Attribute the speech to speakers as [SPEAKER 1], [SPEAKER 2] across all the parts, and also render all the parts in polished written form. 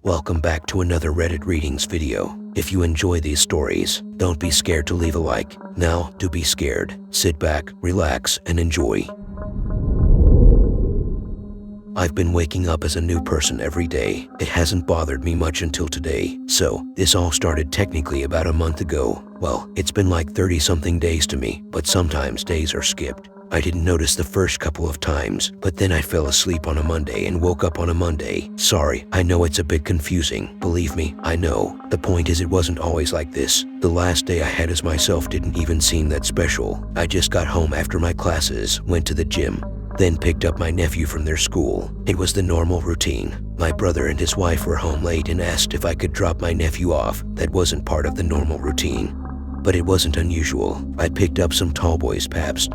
[SPEAKER 1] Welcome back to another Reddit readings video. If you enjoy these stories, don't be scared to leave a like. Now, do be scared. Sit back, relax, and enjoy. I've been waking up as a new person every day. It hasn't bothered me much until today. So, this all started technically about a month ago. Well, it's been like 30-something days to me, but sometimes days are skipped. I didn't notice the first couple of times, but then I fell asleep on a Monday and woke up on a Monday. Sorry, I know it's a bit confusing. Believe me, I know. The point is it wasn't always like this. The last day I had as myself didn't even seem that special. I just got home after my classes, went to the gym, then picked up my nephew from their school. It was the normal routine. My brother and his wife were home late and asked if I could drop my nephew off. That wasn't part of the normal routine, but it wasn't unusual. I picked up some Tallboy's Pabst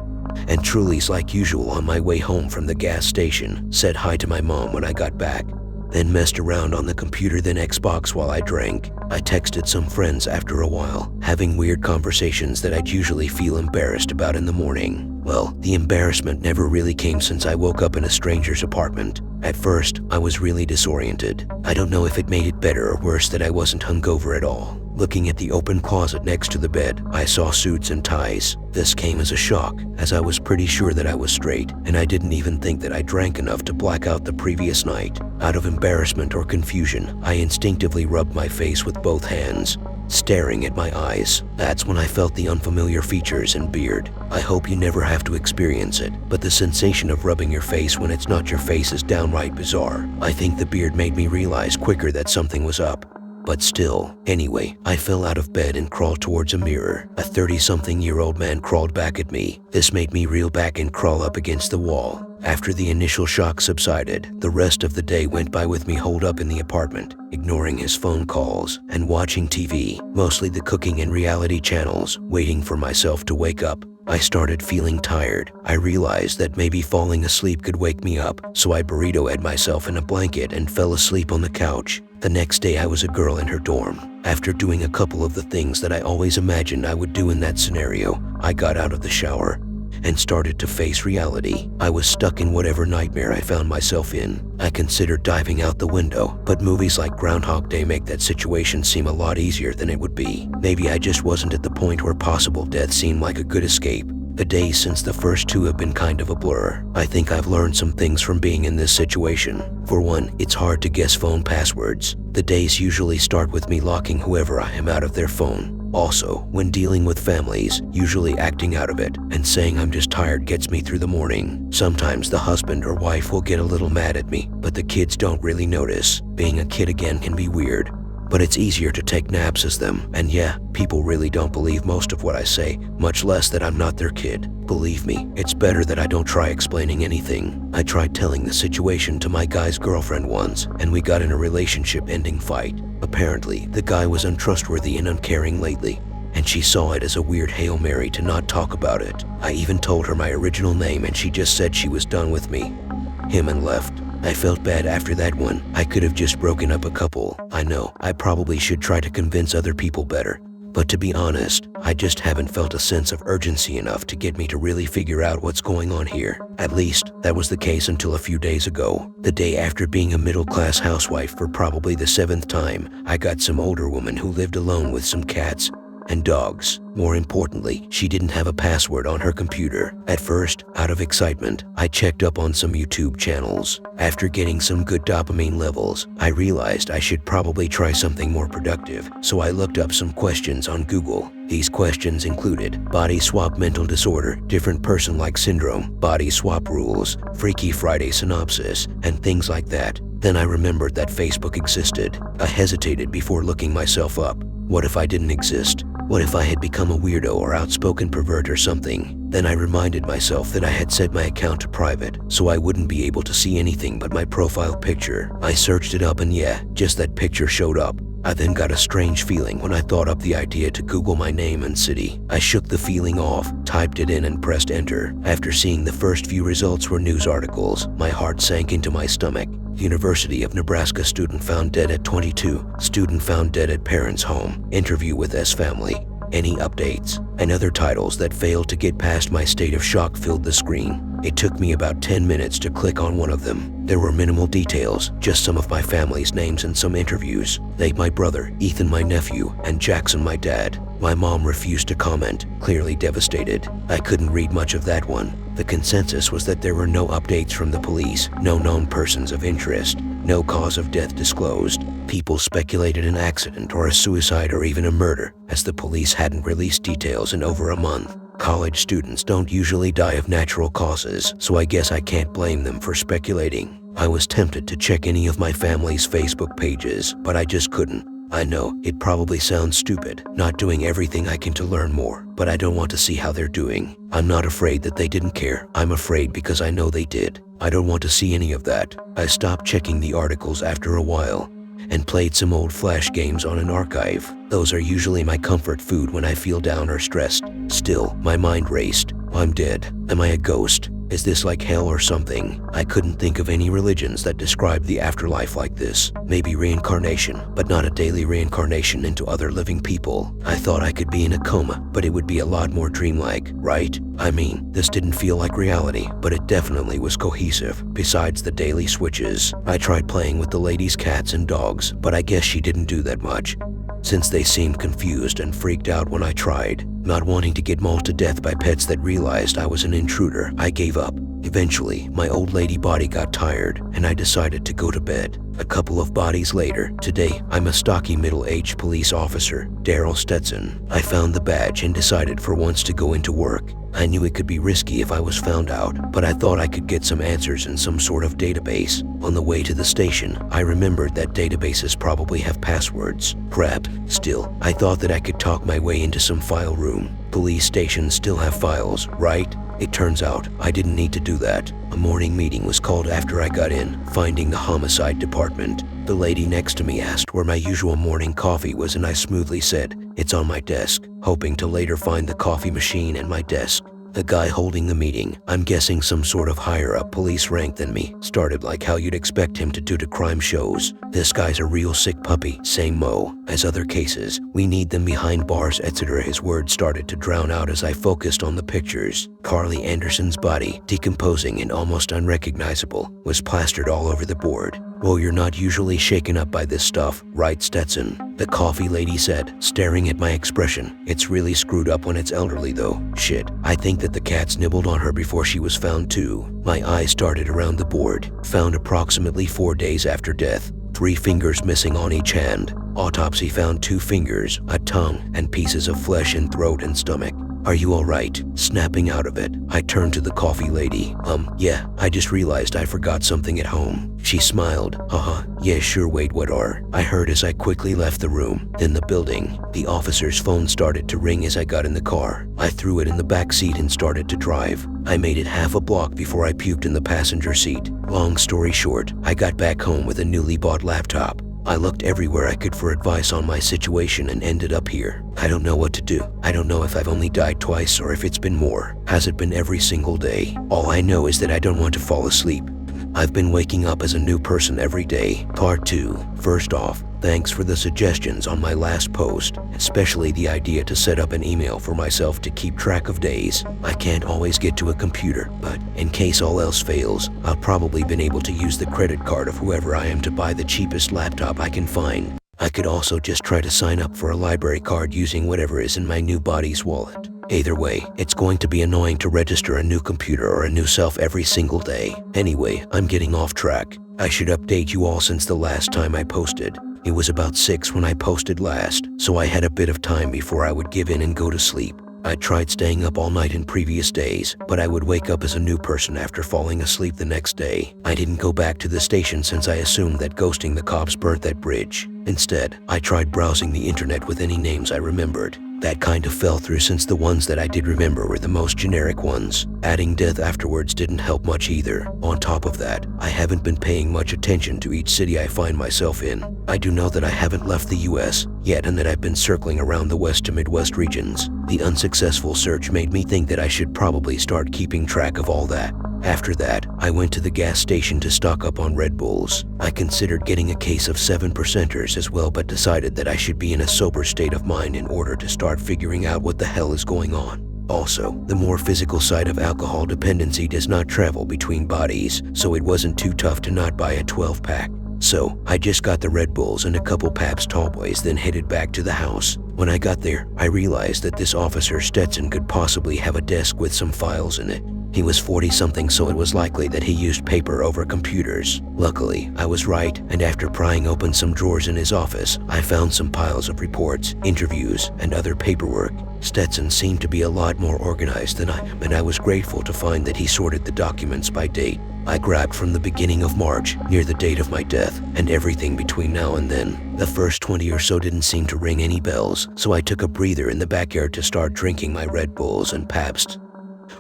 [SPEAKER 1] and Truly's like usual on my way home from the gas station, said hi to my mom when I got back, then messed around on the computer then Xbox while I drank. I texted some friends after a while, having weird conversations that I'd usually feel embarrassed about in the morning. Well, the embarrassment never really came since I woke up in a stranger's apartment. At first, I was really disoriented. I don't know if it made it better or worse that I wasn't hungover at all. Looking at the open closet next to the bed, I saw suits and ties. This came as a shock, as I was pretty sure that I was straight, and I didn't even think that I drank enough to black out the previous night. Out of embarrassment or confusion, I instinctively rubbed my face with both hands, staring at my eyes. That's when I felt the unfamiliar features and beard. I hope you never have to experience it, but the sensation of rubbing your face when it's not your face is downright bizarre. I think the beard made me realize quicker that something was up. But still, anyway, I fell out of bed and crawled towards a mirror. A 30-something-year-old man crawled back at me. This made me reel back and crawl up against the wall. After the initial shock subsided, the rest of the day went by with me holed up in the apartment, ignoring his phone calls and watching TV, mostly the cooking and reality channels, waiting for myself to wake up. I started feeling tired. I realized that maybe falling asleep could wake me up, so I burrito-ed myself in a blanket and fell asleep on the couch. The next day I was a girl in her dorm. After doing a couple of the things that I always imagined I would do in that scenario, I got out of the shower and started to face reality. I was stuck in whatever nightmare I found myself in. I considered diving out the window, but movies like Groundhog Day make that situation seem a lot easier than it would be. Maybe I just wasn't at the point where possible death seemed like a good escape. The days since the first two have been kind of a blur. I think I've learned some things from being in this situation. For one, it's hard to guess phone passwords. The days usually start with me locking whoever I am out of their phone. Also, when dealing with families, usually acting out of it and saying I'm just tired gets me through the morning. Sometimes the husband or wife will get a little mad at me, but the kids don't really notice. Being a kid again can be weird, but it's easier to take naps as them. And yeah, people really don't believe most of what I say, much less that I'm not their kid. Believe me, it's better that I don't try explaining anything. I tried telling the situation to my guy's girlfriend once, and we got in a relationship-ending fight. Apparently, the guy was untrustworthy and uncaring lately, and she saw it as a weird Hail Mary to not talk about it. I even told her my original name and she just said she was done with me, him, and left. I felt bad after that one. I could have just broken up a couple. I know, I probably should try to convince other people better. But to be honest, I just haven't felt a sense of urgency enough to get me to really figure out what's going on here. At least, that was the case until a few days ago. The day after being a middle-class housewife for probably the 7th time, I got some older woman who lived alone with some cats and dogs. More importantly, she didn't have a password on her computer. At first, out of excitement, I checked up on some YouTube channels. After getting some good dopamine levels, I realized I should probably try something more productive, so I looked up some questions on Google. These questions included body swap mental disorder, different person-like syndrome, body swap rules, Freaky Friday synopsis, and things like that. Then I remembered that Facebook existed. I hesitated before looking myself up. What if I didn't exist? What if I had become a weirdo or outspoken pervert or something? Then I reminded myself that I had set my account to private, so I wouldn't be able to see anything but my profile picture. I searched it up and yeah, just that picture showed up. I then got a strange feeling when I thought up the idea to Google my name and city. I shook the feeling off, typed it in and pressed enter. After seeing the first few results were news articles, my heart sank into my stomach. University of Nebraska student found dead at 22. Student found dead at parents' home. Interview with S family. Any updates? And other titles that failed to get past my state of shock filled the screen. It took me about 10 minutes to click on one of them. There were minimal details, just some of my family's names and some interviews. Like my brother, Ethan my nephew, and Jackson my dad. My mom refused to comment, clearly devastated. I couldn't read much of that one. The consensus was that there were no updates from the police, no known persons of interest, no cause of death disclosed. People speculated an accident or a suicide or even a murder, as the police hadn't released details in over a month. College students don't usually die of natural causes, so I guess I can't blame them for speculating. I was tempted to check any of my family's Facebook pages, but I just couldn't. I know, it probably sounds stupid, not doing everything I can to learn more, but I don't want to see how they're doing. I'm not afraid that they didn't care. I'm afraid because I know they did. I don't want to see any of that. I stopped checking the articles after a while and played some old Flash games on an archive. Those are usually my comfort food when I feel down or stressed. Still, my mind raced. I'm dead. Am I a ghost? Is this like hell or something? I couldn't think of any religions that described the afterlife like this. Maybe reincarnation, but not a daily reincarnation into other living people. I thought I could be in a coma, but it would be a lot more dreamlike, right? I mean, this didn't feel like reality, but it definitely was cohesive. Besides the daily switches, I tried playing with the lady's cats and dogs, but I guess she didn't do that much, since they seemed confused and freaked out when I tried. Not wanting to get mauled to death by pets that realized I was an intruder, I gave up. Eventually, my old lady body got tired, and I decided to go to bed. A couple of bodies later, today, I'm a stocky middle-aged police officer, Daryl Stetson. I found the badge and decided for once to go into work. I knew it could be risky if I was found out, but I thought I could get some answers in some sort of database. On the way to the station, I remembered that databases probably have passwords. Crap. Still, I thought that I could talk my way into some file room. Police stations still have files, right? It turns out I didn't need to do that. A morning meeting was called after I got in, finding the homicide department. The lady next to me asked where my usual morning coffee was, and I smoothly said, "It's on my desk," hoping to later find the coffee machine and my desk. The guy holding the meeting, I'm guessing some sort of higher-up police rank than me, started like how you'd expect him to do to crime shows. "This guy's a real sick puppy, same Mo as other cases. We need them behind bars, etc." His words started to drown out as I focused on the pictures. Carly Anderson's body, decomposing and almost unrecognizable, was plastered all over the board. "Well, you're not usually shaken up by this stuff, right, Stetson?" the coffee lady said, staring at my expression. "It's really screwed up when it's elderly though. Shit, I think that the cats nibbled on her before she was found too." My eyes darted around the board. Found approximately 4 days after death. 3 fingers missing on each hand. Autopsy found 2 fingers, a tongue, and pieces of flesh in throat and stomach. "Are you alright?" Snapping out of it, I turned to the coffee lady. Yeah, I just realized I forgot something at home." She smiled. Yeah, sure, wait, what are?" I heard as I quickly left the room, then the building. The officer's phone started to ring as I got in the car. I threw it in the back seat and started to drive. I made it half a block before I puked in the passenger seat. Long story short, I got back home with a newly bought laptop. I looked everywhere I could for advice on my situation and ended up here. I don't know what to do. I don't know if I've only died twice or if it's been more. Has it been every single day? All I know is that I don't want to fall asleep. I've been waking up as a new person every day. Part 2. First off, thanks for the suggestions on my last post, especially the idea to set up an email for myself to keep track of days. I can't always get to a computer, but in case all else fails, I'll probably been able to use the credit card of whoever I am to buy the cheapest laptop I can find. I could also just try to sign up for a library card using whatever is in my new body's wallet. Either way, it's going to be annoying to register a new computer or a new self every single day. Anyway, I'm getting off track. I should update you all since the last time I posted. It was about 6 when I posted last, so I had a bit of time before I would give in and go to sleep. I tried staying up all night in previous days, but I would wake up as a new person after falling asleep the next day. I didn't go back to the station since I assumed that ghosting the cops burnt that bridge. Instead, I tried browsing the internet with any names I remembered. That kind of fell through since the ones that I did remember were the most generic ones. Adding death afterwards didn't help much either. On top of that, I haven't been paying much attention to each city I find myself in. I do know that I haven't left the US yet and that I've been circling around the West to Midwest regions. The unsuccessful search made me think that I should probably start keeping track of all that. After that, I went to the gas station to stock up on Red Bulls. I considered getting a case of 7%ers as well, but decided that I should be in a sober state of mind in order to start figuring out what the hell is going on. Also, the more physical side of alcohol dependency does not travel between bodies, so it wasn't too tough to not buy a 12-pack. So, I just got the Red Bulls and a couple Pabst Tallboys, then headed back to the house. When I got there, I realized that this officer Stetson could possibly have a desk with some files in it. He was 40-something, so it was likely that he used paper over computers. Luckily, I was right, and after prying open some drawers in his office, I found some piles of reports, interviews, and other paperwork. Stetson seemed to be a lot more organized than I am, and I was grateful to find that he sorted the documents by date. I grabbed from the beginning of March, near the date of my death, and everything between now and then. The first 20 or so didn't seem to ring any bells, so I took a breather in the backyard to start drinking my Red Bulls and Pabst.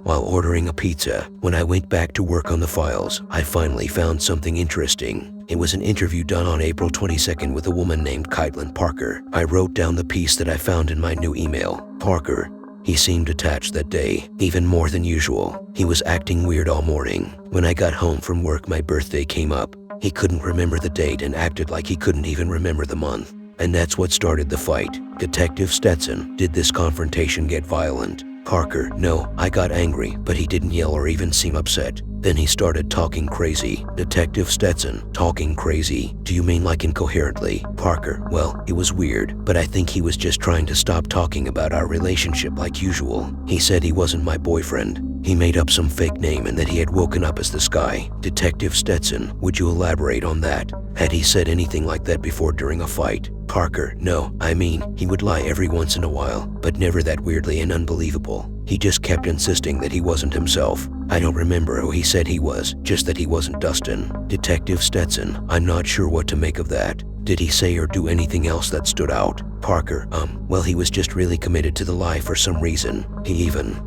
[SPEAKER 1] While ordering a pizza, when I went back to work on the files, I finally found something interesting. It was an interview done on April 22nd with a woman named Kaitlyn Parker. I wrote down the piece that I found in my new email. Parker. He seemed attached that day, even more than usual. He was acting weird all morning. When I got home from work, my birthday came up. He couldn't remember the date and acted like he couldn't even remember the month. And that's what started the fight. Detective Stetson, did this confrontation get violent? Parker, no, I got angry, but he didn't yell or even seem upset. Then he started talking crazy. Detective Stetson, talking crazy? Do you mean like incoherently? Parker, well, it was weird, but I think he was just trying to stop talking about our relationship like usual. He said he wasn't my boyfriend. He made up some fake name and that he had woken up as this guy. Detective Stetson, would you elaborate on that? Had he said anything like that before during a fight? Parker, no, I mean, he would lie every once in a while, but never that weirdly and unbelievable. He just kept insisting that he wasn't himself. I don't remember who he said he was, just that he wasn't Dustin. Detective Stetson, I'm not sure what to make of that. Did he say or do anything else that stood out? Parker, well, he was just really committed to the lie for some reason.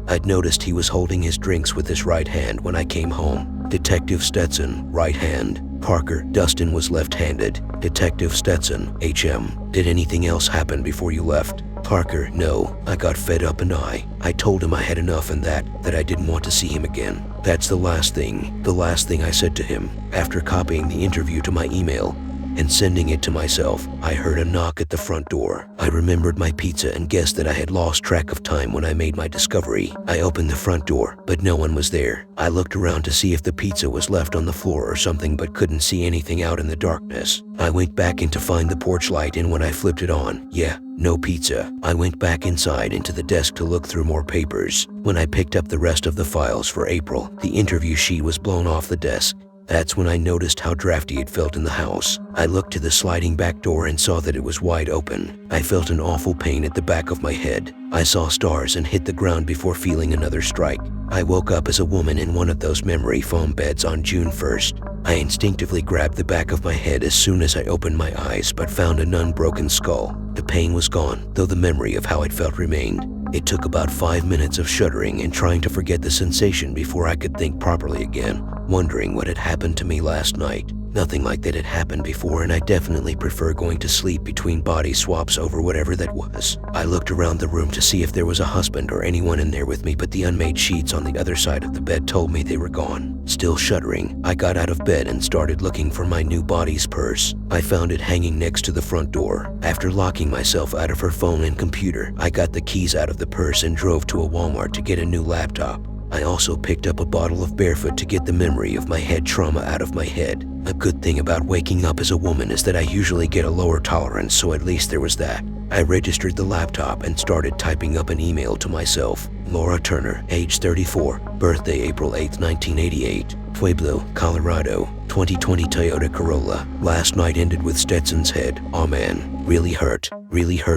[SPEAKER 1] I'd noticed he was holding his drinks with his right hand when I came home. Detective Stetson, right hand. Parker, Dustin was left-handed. Detective Stetson, HM, did anything else happen before you left? Parker, no, I got fed up and I told him I had enough and that I didn't want to see him again. That's the last thing I said to him. After copying the interview to my email and sending it to myself, I heard a knock at the front door. I remembered my pizza and guessed that I had lost track of time when I made my discovery. I opened the front door, but no one was there. I looked around to see if the pizza was left on the floor or something, but couldn't see anything out in the darkness. I went back in to find the porch light, and when I flipped it on, no pizza. I went back inside into the desk to look through more papers. When I picked up the rest of the files for April, the interview sheet was blown off the desk. That's when I noticed how drafty it felt in the house. I looked to the sliding back door and saw that it was wide open. I felt an awful pain at the back of my head. I saw stars and hit the ground before feeling another strike. I woke up as a woman in one of those memory foam beds on June 1st. I instinctively grabbed the back of my head as soon as I opened my eyes, but found an unbroken skull. The pain was gone, though the memory of how it felt remained. It took about 5 minutes of shuddering and trying to forget the sensation before I could think properly again, wondering what had happened to me last night. Nothing like that had happened before, and I definitely prefer going to sleep between body swaps over whatever that was. I looked around the room to see if there was a husband or anyone in there with me, but the unmade sheets on the other side of the bed told me they were gone. Still shuddering, I got out of bed and started looking for my new body's purse. I found it hanging next to the front door. After locking myself out of her phone and computer, I got the keys out of the purse and drove to a Walmart to get a new laptop. I also picked up a bottle of Barefoot to get the memory of my head trauma out of my head. A good thing about waking up as a woman is that I usually get a lower tolerance, so at least there was that. I registered the laptop and started typing up an email to myself. Laura Turner, age 34, birthday April 8, 1988, Pueblo, Colorado, 2020 Toyota Corolla. Last night ended with Stetson's head. Aw man, really hurt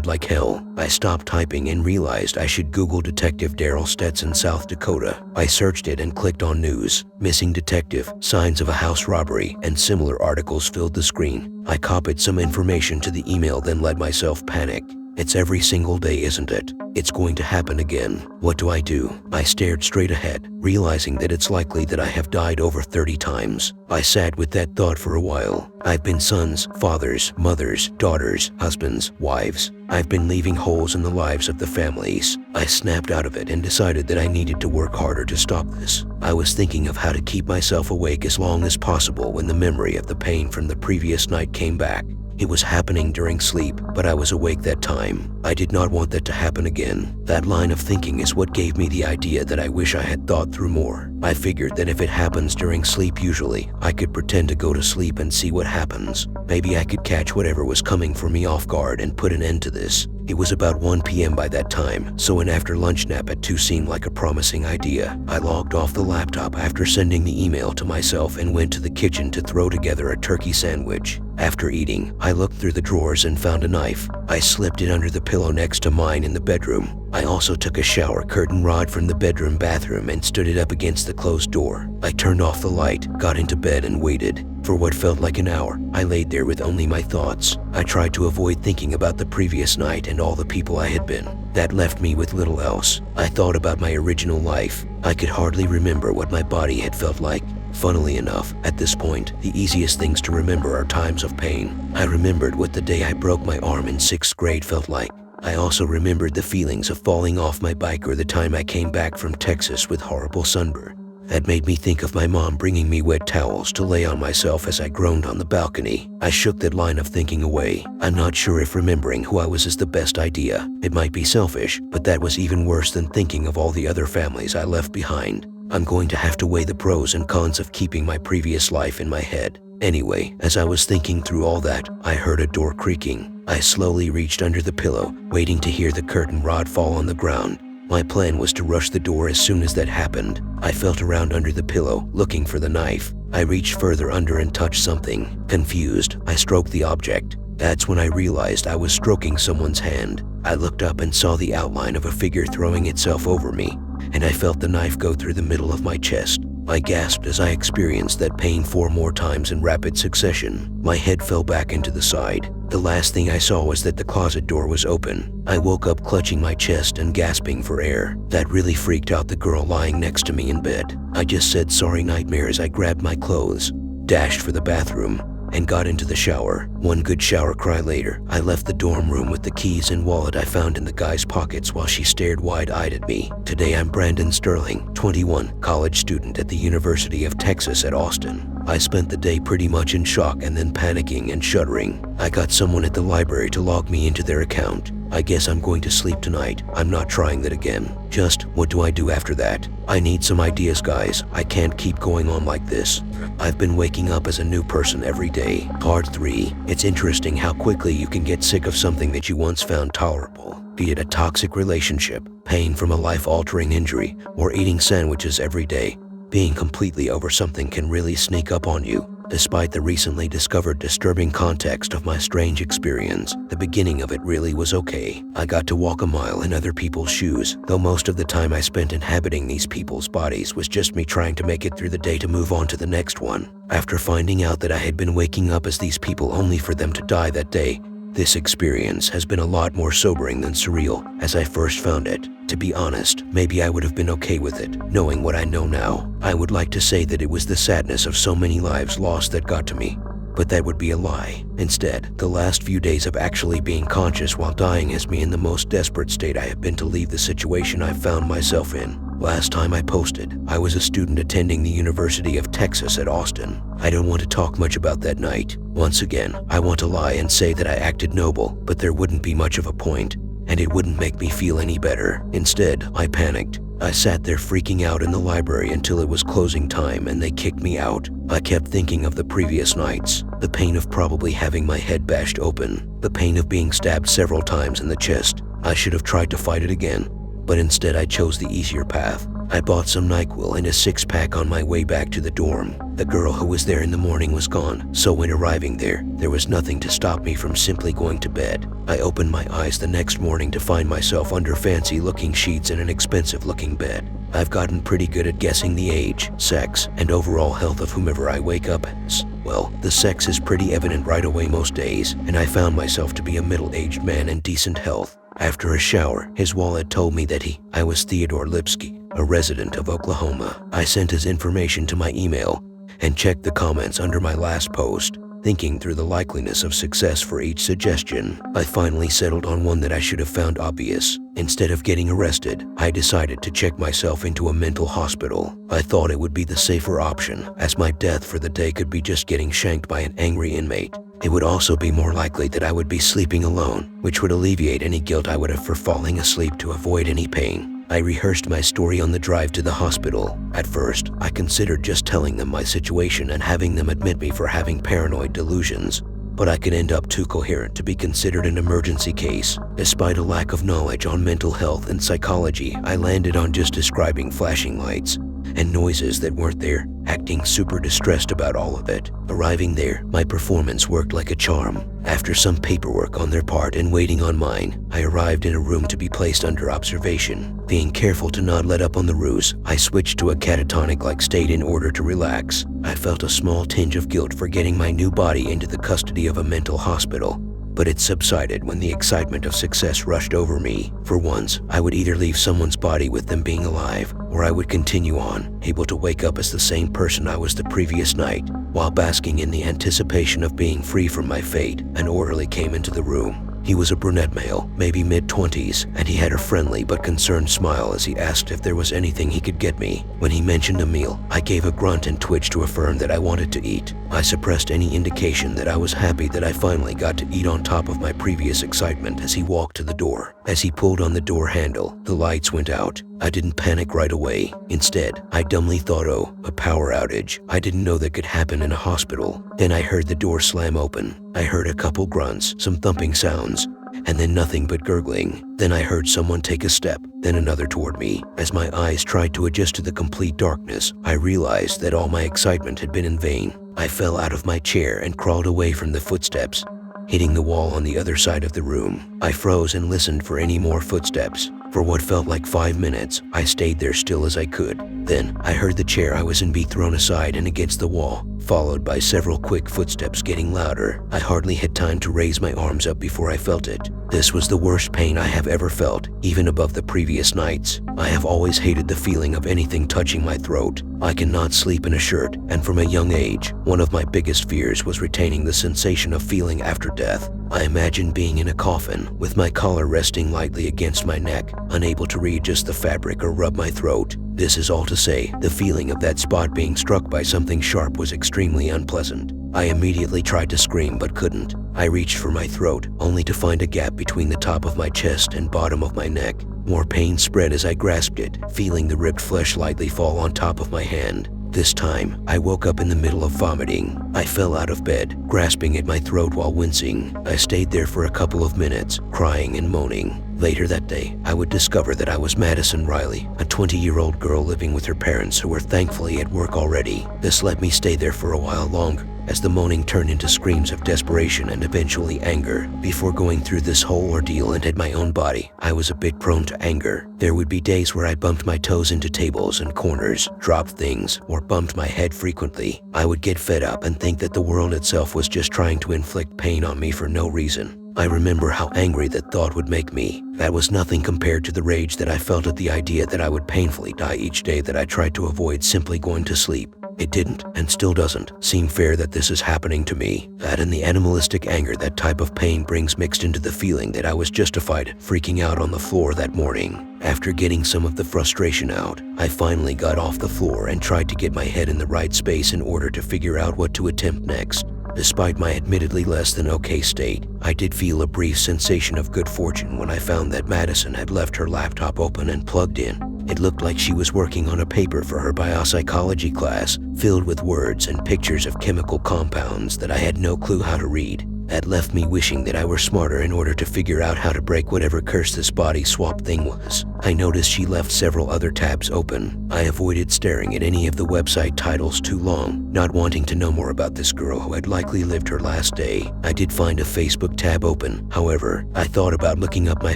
[SPEAKER 1] like hell. I stopped typing and realized I should Google Detective Daryl Stetson, South Dakota. I searched it and clicked on news. Missing detective, signs of a house robbery, and similar articles filled the screen. I copied some information to the email, then let myself panic. It's every single day, isn't it? It's going to happen again. What do? I stared straight ahead, realizing that it's likely that I have died over 30 times. I sat with that thought for a while. I've been sons, fathers, mothers, daughters, husbands, wives. I've been leaving holes in the lives of the families. I snapped out of it and decided that I needed to work harder to stop this. I was thinking of how to keep myself awake as long as possible when the memory of the pain from the previous night came back. It was happening during sleep, but I was awake that time. I did not want that to happen again. That line of thinking is what gave me the idea that I wish I had thought through more. I figured that if it happens during sleep usually, I could pretend to go to sleep and see what happens. Maybe I could catch whatever was coming for me off guard and put an end to this. It was about 1 p.m. by that time, so an after lunch nap at 2 seemed like a promising idea. I logged off the laptop after sending the email to myself and went to the kitchen to throw together a turkey sandwich. After eating, I looked through the drawers and found a knife. I slipped it under the pillow next to mine in the bedroom. I also took a shower curtain rod from the bathroom and stood it up against the closed door. I turned off the light, got into bed and waited. For what felt like an hour, I laid there with only my thoughts. I tried to avoid thinking about the previous night and all the people I had been. That left me with little else. I thought about my original life. I could hardly remember what my body had felt like. Funnily enough, at this point, the easiest things to remember are times of pain. I remembered what the day I broke my arm in 6th grade felt like. I also remembered the feelings of falling off my bike or the time I came back from Texas with horrible sunburn. That made me think of my mom bringing me wet towels to lay on myself as I groaned on the balcony. I shook that line of thinking away. I'm not sure if remembering who I was is the best idea. It might be selfish, but that was even worse than thinking of all the other families I left behind. I'm going to have to weigh the pros and cons of keeping my previous life in my head. Anyway, as I was thinking through all that, I heard a door creaking. I slowly reached under the pillow, waiting to hear the curtain rod fall on the ground. My plan was to rush the door as soon as that happened. I felt around under the pillow, looking for the knife. I reached further under and touched something. Confused, I stroked the object. That's when I realized I was stroking someone's hand. I looked up and saw the outline of a figure throwing itself over me, and I felt the knife go through the middle of my chest. I gasped as I experienced that pain 4 more times in rapid succession. My head fell back into the side. The last thing I saw was that the closet door was open. I woke up clutching my chest and gasping for air. That really freaked out the girl lying next to me in bed. I just said sorry nightmare as I grabbed my clothes, dashed for the bathroom, and got into the shower. One good shower cry later, I left the dorm room with the keys and wallet I found in the guy's pockets while she stared wide-eyed at me. Today I'm Brandon Sterling, 21, college student at the University of Texas at Austin. I spent the day pretty much in shock and then panicking and shuddering. I got someone at the library to log me into their account. I guess I'm going to sleep tonight. I'm not trying that again. Just, what do I do after that? I need some ideas, guys. I can't keep going on like this. I've been waking up as a new person every day. Part 3. It's interesting how quickly you can get sick of something that you once found tolerable. Be it a toxic relationship, pain from a life-altering injury, or eating sandwiches every day. Being completely over something can really sneak up on you. Despite the recently discovered disturbing context of my strange experience, the beginning of it really was okay. I got to walk a mile in other people's shoes, though most of the time I spent inhabiting these people's bodies was just me trying to make it through the day to move on to the next one. After finding out that I had been waking up as these people only for them to die that day, this experience has been a lot more sobering than surreal as I first found it. To be honest, maybe I would have been okay with it, knowing what I know now. I would like to say that it was the sadness of so many lives lost that got to me, but that would be a lie. Instead, the last few days of actually being conscious while dying has me in the most desperate state I have been to leave the situation I found myself in. Last time I posted, I was a student attending the University of Texas at Austin. I don't want to talk much about that night. Once again, I want to lie and say that I acted noble, but there wouldn't be much of a point, and it wouldn't make me feel any better. Instead, I panicked. I sat there freaking out in the library until it was closing time and they kicked me out. I kept thinking of the previous nights, the pain of probably having my head bashed open, the pain of being stabbed several times in the chest. I should have tried to fight it again, but instead I chose the easier path. I bought some NyQuil and a 6-pack on my way back to the dorm. The girl who was there in the morning was gone, so when arriving there was nothing to stop me from simply going to bed. I opened my eyes the next morning to find myself under fancy-looking sheets in an expensive-looking bed. I've gotten pretty good at guessing the age, sex, and overall health of whomever I wake up as. Well, the sex is pretty evident right away most days, and I found myself to be a middle-aged man in decent health. After a shower, his wallet told me that I was Theodore Lipsky, a resident of Oklahoma. I sent his information to my email and checked the comments under my last post. Thinking through the likeliness of success for each suggestion, I finally settled on one that I should have found obvious. Instead of getting arrested, I decided to check myself into a mental hospital. I thought it would be the safer option, as my death for the day could be just getting shanked by an angry inmate. It would also be more likely that I would be sleeping alone, which would alleviate any guilt I would have for falling asleep to avoid any pain. I rehearsed my story on the drive to the hospital. At first, I considered just telling them my situation and having them admit me for having paranoid delusions, but I could end up too coherent to be considered an emergency case. Despite a lack of knowledge on mental health and psychology, I landed on just describing flashing lights and noises that weren't there, acting super distressed about all of it. Arriving there, my performance worked like a charm. After some paperwork on their part and waiting on mine, I arrived in a room to be placed under observation. Being careful to not let up on the ruse, I switched to a catatonic-like state in order to relax. I felt a small tinge of guilt for getting my new body into the custody of a mental hospital, but it subsided when the excitement of success rushed over me. For once, I would either leave someone's body with them being alive, or I would continue on, able to wake up as the same person I was the previous night. While basking in the anticipation of being free from my fate, an orderly came into the room. He was a brunette male, maybe mid-20s, and he had a friendly but concerned smile as he asked if there was anything he could get me. When he mentioned a meal, I gave a grunt and twitched to affirm that I wanted to eat. I suppressed any indication that I was happy that I finally got to eat on top of my previous excitement as he walked to the door. As he pulled on the door handle, the lights went out. I didn't panic right away. Instead, I dumbly thought, oh, a power outage. I didn't know that could happen in a hospital. Then I heard the door slam open. I heard a couple grunts, some thumping sounds, and then nothing but gurgling. Then I heard someone take a step, then another toward me. As my eyes tried to adjust to the complete darkness, I realized that all my excitement had been in vain. I fell out of my chair and crawled away from the footsteps, hitting the wall on the other side of the room. I froze and listened for any more footsteps. For what felt like 5 minutes, I stayed there still as I could. Then, I heard the chair I was in be thrown aside and against the wall, followed by several quick footsteps getting louder. I hardly had time to raise my arms up before I felt it. This was the worst pain I have ever felt, even above the previous nights. I have always hated the feeling of anything touching my throat. I cannot sleep in a shirt, and from a young age, one of my biggest fears was retaining the sensation of feeling after death. I imagined being in a coffin, with my collar resting lightly against my neck, unable to readjust the fabric or rub my throat. This is all to say, the feeling of that spot being struck by something sharp was extremely unpleasant. I immediately tried to scream but couldn't. I reached for my throat, only to find a gap between the top of my chest and bottom of my neck. More pain spread as I grasped it, feeling the ripped flesh lightly fall on top of my hand. This time, I woke up in the middle of vomiting. I fell out of bed, grasping at my throat while wincing. I stayed there for a couple of minutes, crying and moaning. Later that day, I would discover that I was Madison Riley, a 20-year-old girl living with her parents who were thankfully at work already. This let me stay there for a while longer, as the moaning turned into screams of desperation and eventually anger. Before going through this whole ordeal and had my own body, I was a bit prone to anger. There would be days where I bumped my toes into tables and corners, dropped things, or bumped my head frequently. I would get fed up and think that the world itself was just trying to inflict pain on me for no reason. I remember how angry that thought would make me. That was nothing compared to the rage that I felt at the idea that I would painfully die each day that I tried to avoid simply going to sleep. It didn't, and still doesn't, seem fair that this is happening to me. That and the animalistic anger that type of pain brings mixed into the feeling that I was justified freaking out on the floor that morning. After getting some of the frustration out, I finally got off the floor and tried to get my head in the right space in order to figure out what to attempt next. Despite my admittedly less than okay state, I did feel a brief sensation of good fortune when I found that Madison had left her laptop open and plugged in. It looked like she was working on a paper for her biopsychology class, filled with words and pictures of chemical compounds that I had no clue how to read. That left me wishing that I were smarter in order to figure out how to break whatever curse this body swap thing was. I noticed she left several other tabs open. I avoided staring at any of the website titles too long, not wanting to know more about this girl who had likely lived her last day. I did find a Facebook tab open. However, I thought about looking up my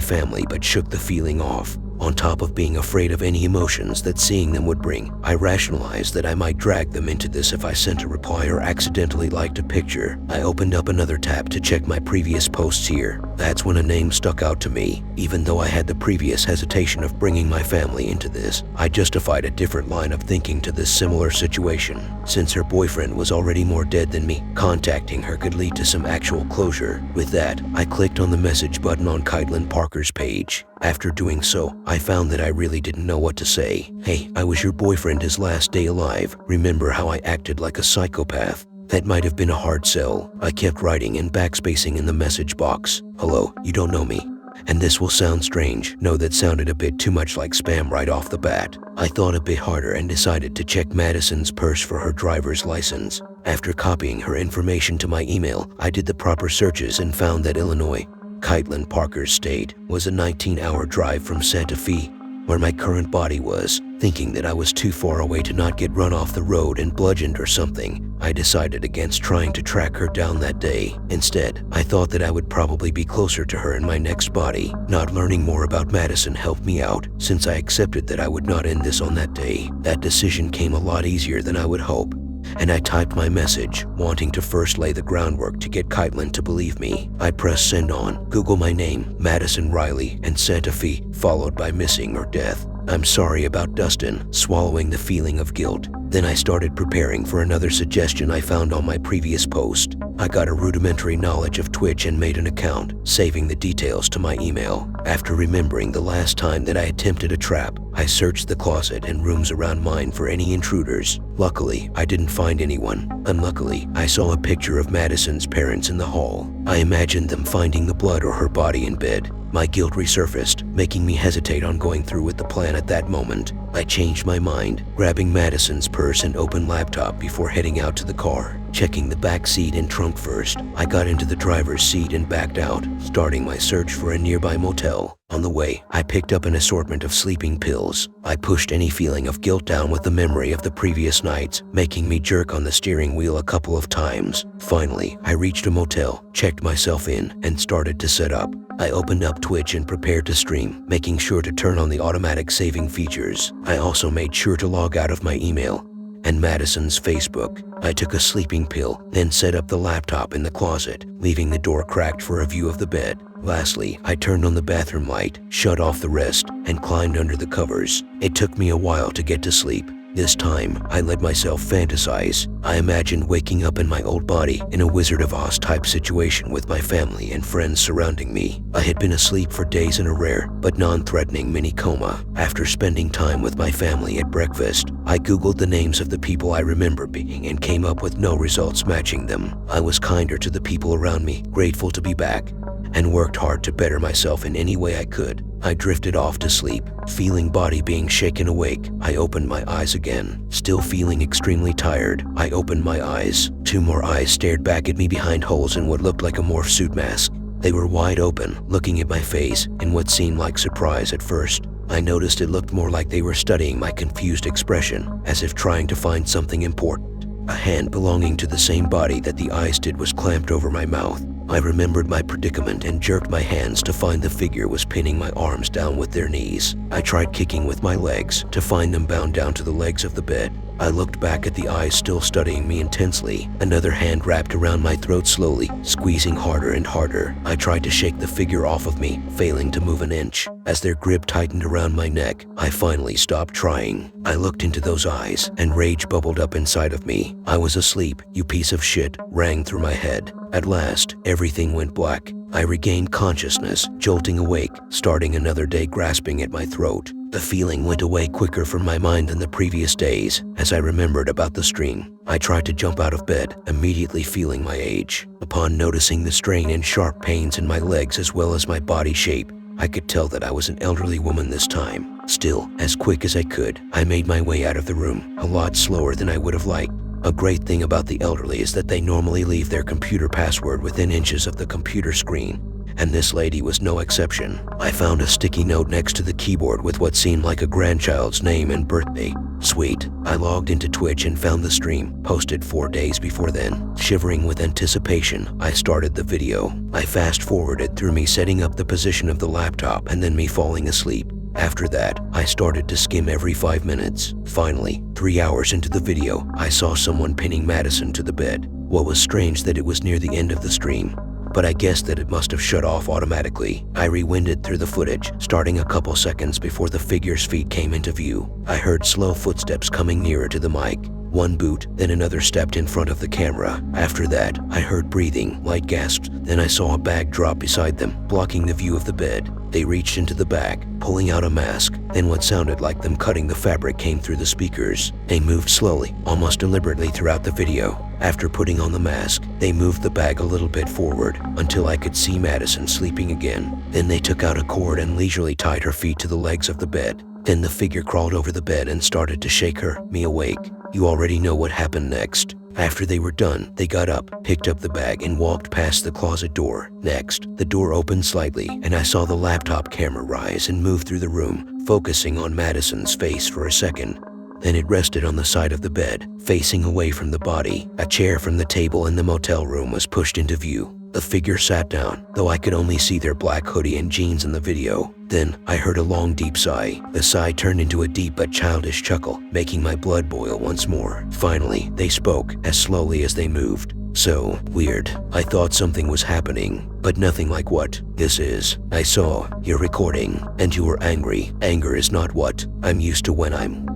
[SPEAKER 1] family but shook the feeling off. On top of being afraid of any emotions that seeing them would bring, I rationalized that I might drag them into this if I sent a reply or accidentally liked a picture. I opened up another tab to check my previous posts here. That's when a name stuck out to me. Even though I had the previous hesitation of bringing my family into this, I justified a different line of thinking to this similar situation. Since her boyfriend was already more dead than me, contacting her could lead to some actual closure. With that, I clicked on the message button on Caitlin Parker's page. After doing so, I found that I really didn't know what to say. Hey, I was your boyfriend his last day alive. Remember how I acted like a psychopath? That might have been a hard sell. I kept writing and backspacing in the message box. Hello, you don't know me. And this will sound strange. No, that sounded a bit too much like spam right off the bat. I thought a bit harder and decided to check Madison's purse for her driver's license. After copying her information to my email, I did the proper searches and found that Illinois, Caitlin Parker's state, was a 19-hour drive from Santa Fe, where my current body was. Thinking that I was too far away to not get run off the road and bludgeoned or something, I decided against trying to track her down that day. Instead, I thought that I would probably be closer to her in my next body. Not learning more about Madison helped me out, since I accepted that I would not end this on that day. That decision came a lot easier than I would hope, and I typed my message, wanting to first lay the groundwork to get Caitlin to believe me. I pressed send on, Google my name, Madison Riley, and Santa Fe, followed by missing or death. I'm sorry about Dustin, swallowing the feeling of guilt. Then I started preparing for another suggestion I found on my previous post. I got a rudimentary knowledge of Twitch and made an account, saving the details to my email. After remembering the last time that I attempted a trap, I searched the closet and rooms around mine for any intruders. Luckily, I didn't find anyone. Unluckily, I saw a picture of Madison's parents in the hall. I imagined them finding the blood or her body in bed. My guilt resurfaced, making me hesitate on going through with the plan at that moment. I changed my mind, grabbing Madison's purse and open laptop before heading out to the car. Checking the back seat and trunk first, I got into the driver's seat and backed out, starting my search for a nearby motel. On the way, I picked up an assortment of sleeping pills. I pushed any feeling of guilt down with the memory of the previous nights, making me jerk on the steering wheel a couple of times. Finally, I reached a motel, checked myself in, and started to set up. I opened up Twitch and prepared to stream, making sure to turn on the automatic saving features. I also made sure to log out of my email and Madison's Facebook. I took a sleeping pill, then set up the laptop in the closet, leaving the door cracked for a view of the bed. Lastly, I turned on the bathroom light, shut off the rest, and climbed under the covers. It took me a while to get to sleep. This time, I let myself fantasize. I imagined waking up in my old body in a Wizard of Oz type situation with my family and friends surrounding me. I had been asleep for days in a rare but non-threatening mini coma. After spending time with my family at breakfast, I googled the names of the people I remember being and came up with no results matching them. I was kinder to the people around me, grateful to be back, and worked hard to better myself in any way I could. I drifted off to sleep, feeling body being shaken awake. I opened my eyes again, still feeling extremely tired. I opened my eyes. Two more eyes stared back at me behind holes in what looked like a morph suit mask. They were wide open, looking at my face in what seemed like surprise at first. I noticed it looked more like they were studying my confused expression, as if trying to find something important. A hand belonging to the same body that the eyes did was clamped over my mouth. I remembered my predicament and jerked my hands to find the figure was pinning my arms down with their knees. I tried kicking with my legs to find them bound down to the legs of the bed. I looked back at the eyes still studying me intensely. Another hand wrapped around my throat slowly, squeezing harder and harder. I tried to shake the figure off of me, failing to move an inch. As their grip tightened around my neck, I finally stopped trying. I looked into those eyes, and rage bubbled up inside of me. I was asleep, you piece of shit, rang through my head. At last, everything went black. I regained consciousness, jolting awake, starting another day grasping at my throat. The feeling went away quicker from my mind than the previous days, as I remembered about the stream. I tried to jump out of bed, immediately feeling my age. Upon noticing the strain and sharp pains in my legs as well as my body shape, I could tell that I was an elderly woman this time. Still, as quick as I could, I made my way out of the room, a lot slower than I would have liked. A great thing about the elderly is that they normally leave their computer password within inches of the computer screen, and this lady was no exception. I found a sticky note next to the keyboard with what seemed like a grandchild's name and birthday. Sweet. I logged into Twitch and found the stream, posted 4 days before then. Shivering with anticipation, I started the video. I fast-forwarded through me setting up the position of the laptop and then me falling asleep. After that, I started to skim every 5 minutes. Finally, 3 hours into the video, I saw someone pinning Madison to the bed. What was strange that it was near the end of the stream, but I guessed that it must have shut off automatically. I rewinded through the footage, starting a couple seconds before the figure's feet came into view. I heard slow footsteps coming nearer to the mic. One boot, then another stepped in front of the camera. After that, I heard breathing, light gasps, then I saw a bag drop beside them, blocking the view of the bed. They reached into the bag, pulling out a mask, then what sounded like them cutting the fabric came through the speakers. They moved slowly, almost deliberately throughout the video. After putting on the mask, they moved the bag a little bit forward until I could see Madison sleeping again. Then they took out a cord and leisurely tied her feet to the legs of the bed. Then the figure crawled over the bed and started to shake me awake. You already know what happened next. After they were done, they got up, picked up the bag, and walked past the closet door. Next, the door opened slightly, and I saw the laptop camera rise and move through the room, focusing on Madison's face for a second. Then it rested on the side of the bed, facing away from the body. A chair from the table in the motel room was pushed into view. The figure sat down, though I could only see their black hoodie and jeans in the video. Then, I heard a long deep sigh. The sigh turned into a deep but childish chuckle, making my blood boil once more. Finally, they spoke, as slowly as they moved. So weird. I thought something was happening, but nothing like what this is. I saw your recording, and you were angry. Anger is not what I'm used to when I'm,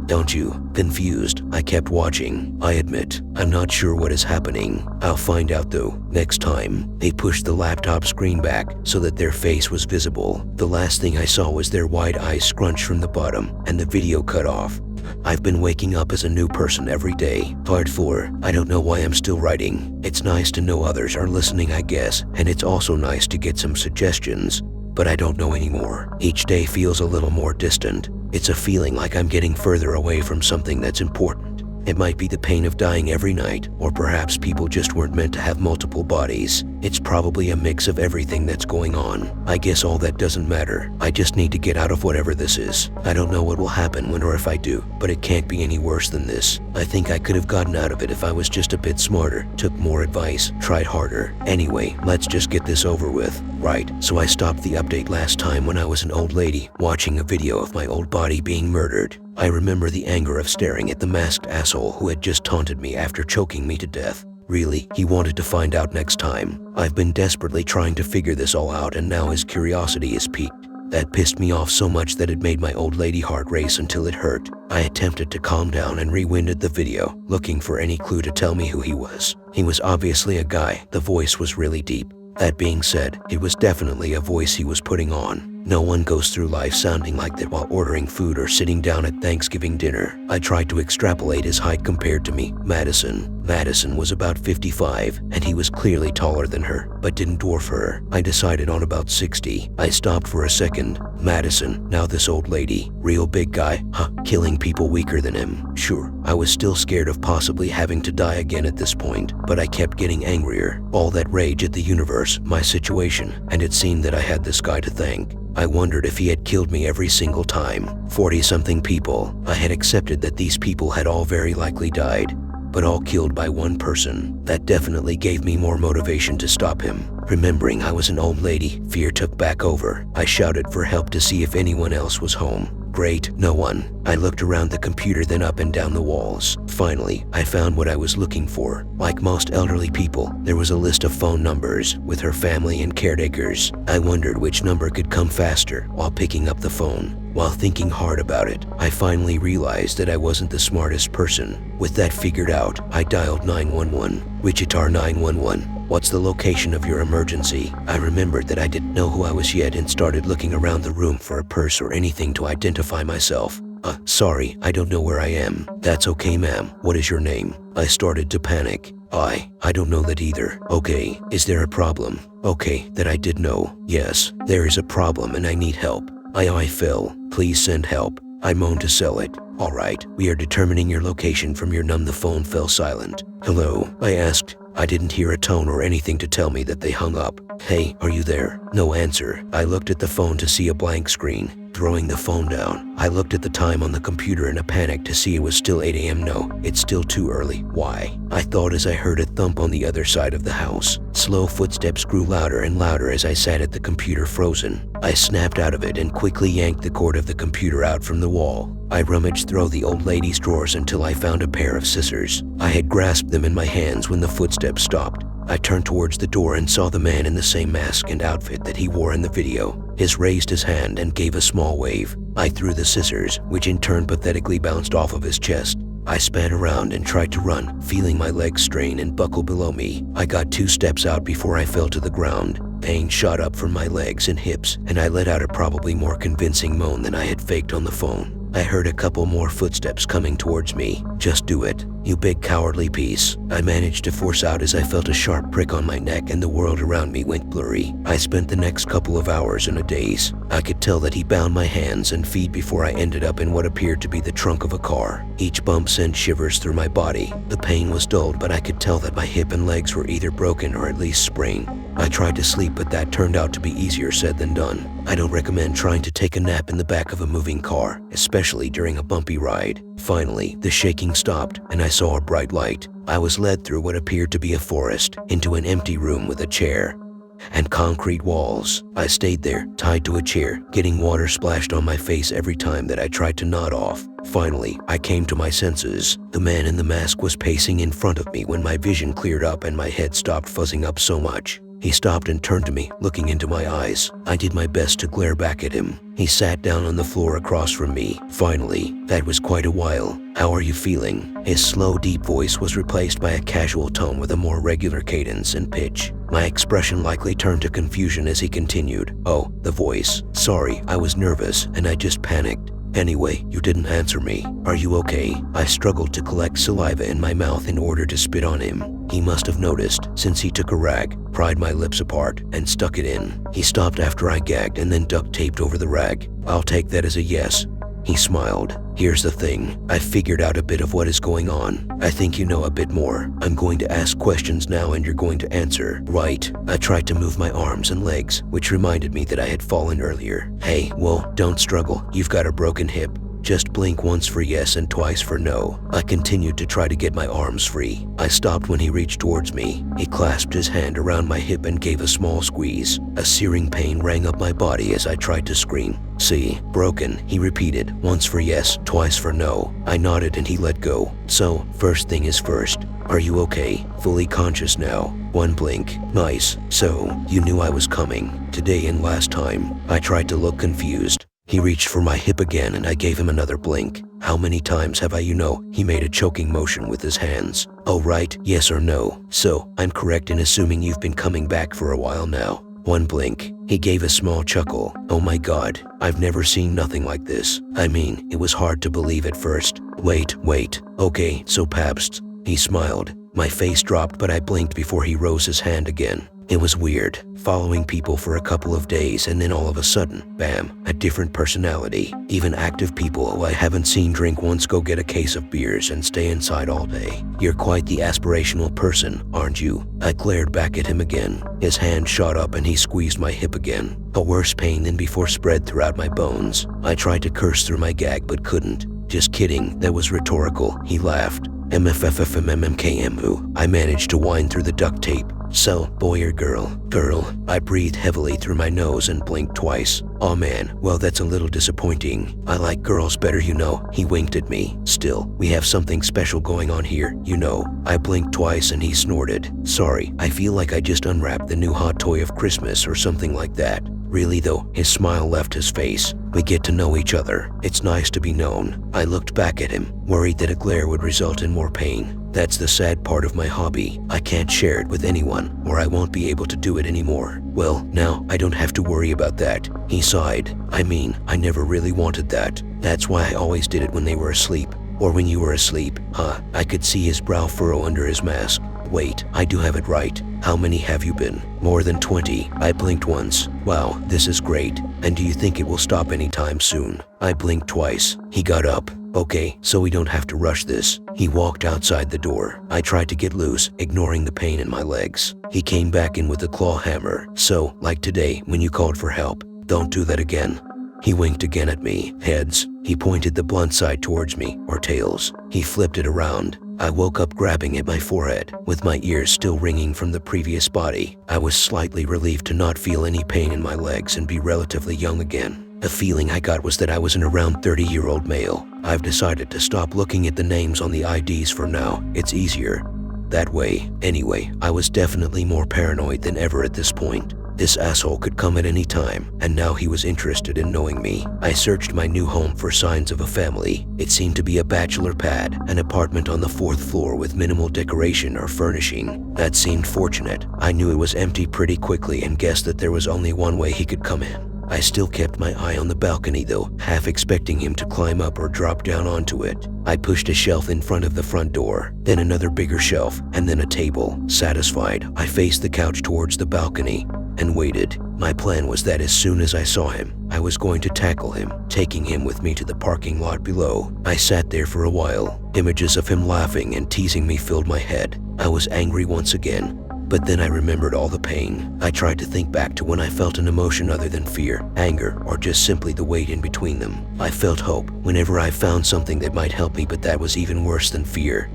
[SPEAKER 1] don't you? Confused, I kept watching. I admit, I'm not sure what is happening. I'll find out though, next time. They pushed the laptop screen back so that their face was visible. The last thing I saw was their wide eyes scrunched from the bottom, and the video cut off. I've been waking up as a new person every day. Part 4. I don't know why I'm still writing. It's nice to know others are listening, I guess, and it's also nice to get some suggestions. But I don't know anymore. Each day feels a little more distant. It's a feeling like I'm getting further away from something that's important. It might be the pain of dying every night, or perhaps people just weren't meant to have multiple bodies. It's probably a mix of everything that's going on. I guess all that doesn't matter. I just need to get out of whatever this is. I don't know what will happen when or if I do, but it can't be any worse than this. I think I could have gotten out of it if I was just a bit smarter, took more advice, tried harder. Anyway, let's just get this over with. Right, so I stopped the update last time when I was an old lady, watching a video of my old body being murdered. I remember the anger of staring at the masked asshole who had just taunted me after choking me to death. Really, he wanted to find out next time. I've been desperately trying to figure this all out, and now his curiosity is piqued. That pissed me off so much that it made my old lady heart race until it hurt. I attempted to calm down and rewinded the video, looking for any clue to tell me who he was. He was obviously a guy. The voice was really deep. That being said, it was definitely a voice he was putting on. No one goes through life sounding like that while ordering food or sitting down at Thanksgiving dinner. I tried to extrapolate his height compared to me. Madison was about 55, and he was clearly taller than her, but didn't dwarf her. I decided on about 60. I stopped for a second. Madison, now this old lady. Real big guy, killing people weaker than him. Sure, I was still scared of possibly having to die again at this point, but I kept getting angrier. All that rage at the universe, my situation, and it seemed that I had this guy to thank. I wondered if he had killed me every single time. 40-something people. I had accepted that these people had all very likely died, but all killed by one person. That definitely gave me more motivation to stop him. Remembering I was an old lady, fear took back over. I shouted for help to see if anyone else was home. Great, no one. I looked around the computer, then up and down the walls. Finally, I found what I was looking for. Like most elderly people, there was a list of phone numbers with her family and caretakers. I wondered which number could come faster while picking up the phone. While thinking hard about it, I finally realized that I wasn't the smartest person. With that figured out, I dialed 911. Wichita 911. What's the location of your emergency? I remembered that I didn't know who I was yet and started looking around the room for a purse or anything to identify myself. Sorry, I don't know where I am. That's okay, ma'am. What is your name? I started to panic. I don't know that either. Okay, is there a problem? Okay, that I did know. Yes, there is a problem and I need help. I fell. Please send help. I moaned to sell it. All right, we are determining your location from your numb. The phone fell silent. Hello, I asked. I didn't hear a tone or anything to tell me that they hung up. Hey, are you there? No answer. I looked at the phone to see a blank screen. Throwing the phone down, I looked at the time on the computer in a panic to see it was still 8 a.m. No, it's still too early. Why? I thought as I heard a thump on the other side of the house. Slow footsteps grew louder and louder as I sat at the computer frozen. I snapped out of it and quickly yanked the cord of the computer out from the wall. I rummaged through the old lady's drawers until I found a pair of scissors. I had grasped them in my hands when the footsteps stopped. I turned towards the door and saw the man in the same mask and outfit that he wore in the video. He raised his hand and gave a small wave. I threw the scissors, which in turn pathetically bounced off of his chest. I span around and tried to run, feeling my legs strain and buckle below me. I got 2 steps out before I fell to the ground. Pain shot up from my legs and hips, and I let out a probably more convincing moan than I had faked on the phone. I heard a couple more footsteps coming towards me. Just do it, you big cowardly piece. I managed to force out as I felt a sharp prick on my neck and the world around me went blurry. I spent the next couple of hours in a daze. I could tell that he bound my hands and feet before I ended up in what appeared to be the trunk of a car. Each bump sent shivers through my body. The pain was dulled, but I could tell that my hip and legs were either broken or at least sprained. I tried to sleep, but that turned out to be easier said than done. I don't recommend trying to take a nap in the back of a moving car, especially during a bumpy ride. Finally, the shaking stopped and I saw a bright light. I was led through what appeared to be a forest into an empty room with a chair and concrete walls. I stayed there, tied to a chair, getting water splashed on my face every time that I tried to nod off. Finally, I came to my senses. The man in the mask was pacing in front of me when my vision cleared up and my head stopped fuzzing up so much. He stopped and turned to me, looking into my eyes. I did my best to glare back at him. He sat down on the floor across from me. Finally, that was quite a while. How are you feeling? His slow, deep voice was replaced by a casual tone with a more regular cadence and pitch. My expression likely turned to confusion as he continued. Oh, the voice. Sorry, I was nervous and I just panicked. Anyway, you didn't answer me. Are you okay? I struggled to collect saliva in my mouth in order to spit on him. He must have noticed, since he took a rag, pried my lips apart, and stuck it in. He stopped after I gagged and then duct taped over the rag. I'll take that as a yes. He smiled. Here's the thing. I figured out a bit of what is going on. I think you know a bit more. I'm going to ask questions now and you're going to answer. Right. I tried to move my arms and legs, which reminded me that I had fallen earlier. Hey, well, don't struggle. You've got a broken hip. Just blink once for yes and twice for no. I continued to try to get my arms free. I stopped when he reached towards me. He clasped his hand around my hip and gave a small squeeze. A searing pain rang up my body as I tried to scream. See, broken, he repeated, once for yes, twice for no. I nodded and he let go. So, first thing is first. Are you okay? Fully conscious now. One blink. Nice. So, you knew I was coming. Today and last time. I tried to look confused. He reached for my hip again and I gave him another blink. How many times have I, He made a choking motion with his hands. Oh right, yes or no. So, I'm correct in assuming you've been coming back for a while now. One blink. He gave a small chuckle. Oh my god, I've never seen nothing like this. I mean, it was hard to believe at first. Wait. Okay, so Pabst. He smiled. My face dropped but I blinked before he rose his hand again. It was weird, following people for a couple of days and then all of a sudden, bam, a different personality. Even active people who I haven't seen drink once go get a case of beers and stay inside all day. You're quite the aspirational person, aren't you? I glared back at him again. His hand shot up and he squeezed my hip again. A worse pain than before spread throughout my bones. I tried to curse through my gag but couldn't. Just kidding, that was rhetorical. He laughed. MFFFMMMKMU. I managed to wind through the duct tape. So, boy or girl? Girl. I breathed heavily through my nose and blinked twice. Aw man, well that's a little disappointing. I like girls better, He winked at me. Still, we have something special going on here, I blinked twice and he snorted. Sorry, I feel like I just unwrapped the new hot toy of Christmas or something like that. Really though, his smile left his face. We get to know each other. It's nice to be known. I looked back at him, worried that a glare would result in more pain. That's the sad part of my hobby. I can't share it with anyone, or I won't be able to do it anymore. Well, now I don't have to worry about that. He sighed. I mean, I never really wanted that. That's why I always did it when they were asleep. Or when you were asleep, huh? I could see his brow furrow under his mask. Wait, I do have it right. How many have you been? More than 20. I blinked once. Wow, this is great. And do you think it will stop anytime soon? I blinked twice. He got up. Okay, so we don't have to rush this. He walked outside the door. I tried to get loose, ignoring the pain in my legs. He came back in with a claw hammer. So, like today, when you called for help, don't do that again. He winked again at me. Heads. He pointed the blunt side towards me, or tails. He flipped it around. I woke up grabbing at my forehead, with my ears still ringing from the previous body. I was slightly relieved to not feel any pain in my legs and be relatively young again. The feeling I got was that I was an around 30-year-old male. I've decided to stop looking at the names on the IDs for now. It's easier that way. Anyway, I was definitely more paranoid than ever at this point. This asshole could come at any time, and now he was interested in knowing me. I searched my new home for signs of a family. It seemed to be a bachelor pad, an apartment on the 4th floor with minimal decoration or furnishing. That seemed fortunate. I knew it was empty pretty quickly and guessed that there was only one way he could come in. I still kept my eye on the balcony though, half expecting him to climb up or drop down onto it. I pushed a shelf in front of the front door, then another bigger shelf, and then a table. Satisfied, I faced the couch towards the balcony and waited. My plan was that as soon as I saw him, I was going to tackle him, taking him with me to the parking lot below. I sat there for a while. Images of him laughing and teasing me filled my head. I was angry once again. But then I remembered all the pain. I tried to think back to when I felt an emotion other than fear, anger, or just simply the weight in between them. I felt hope whenever I found something that might help me, but that was even worse than fear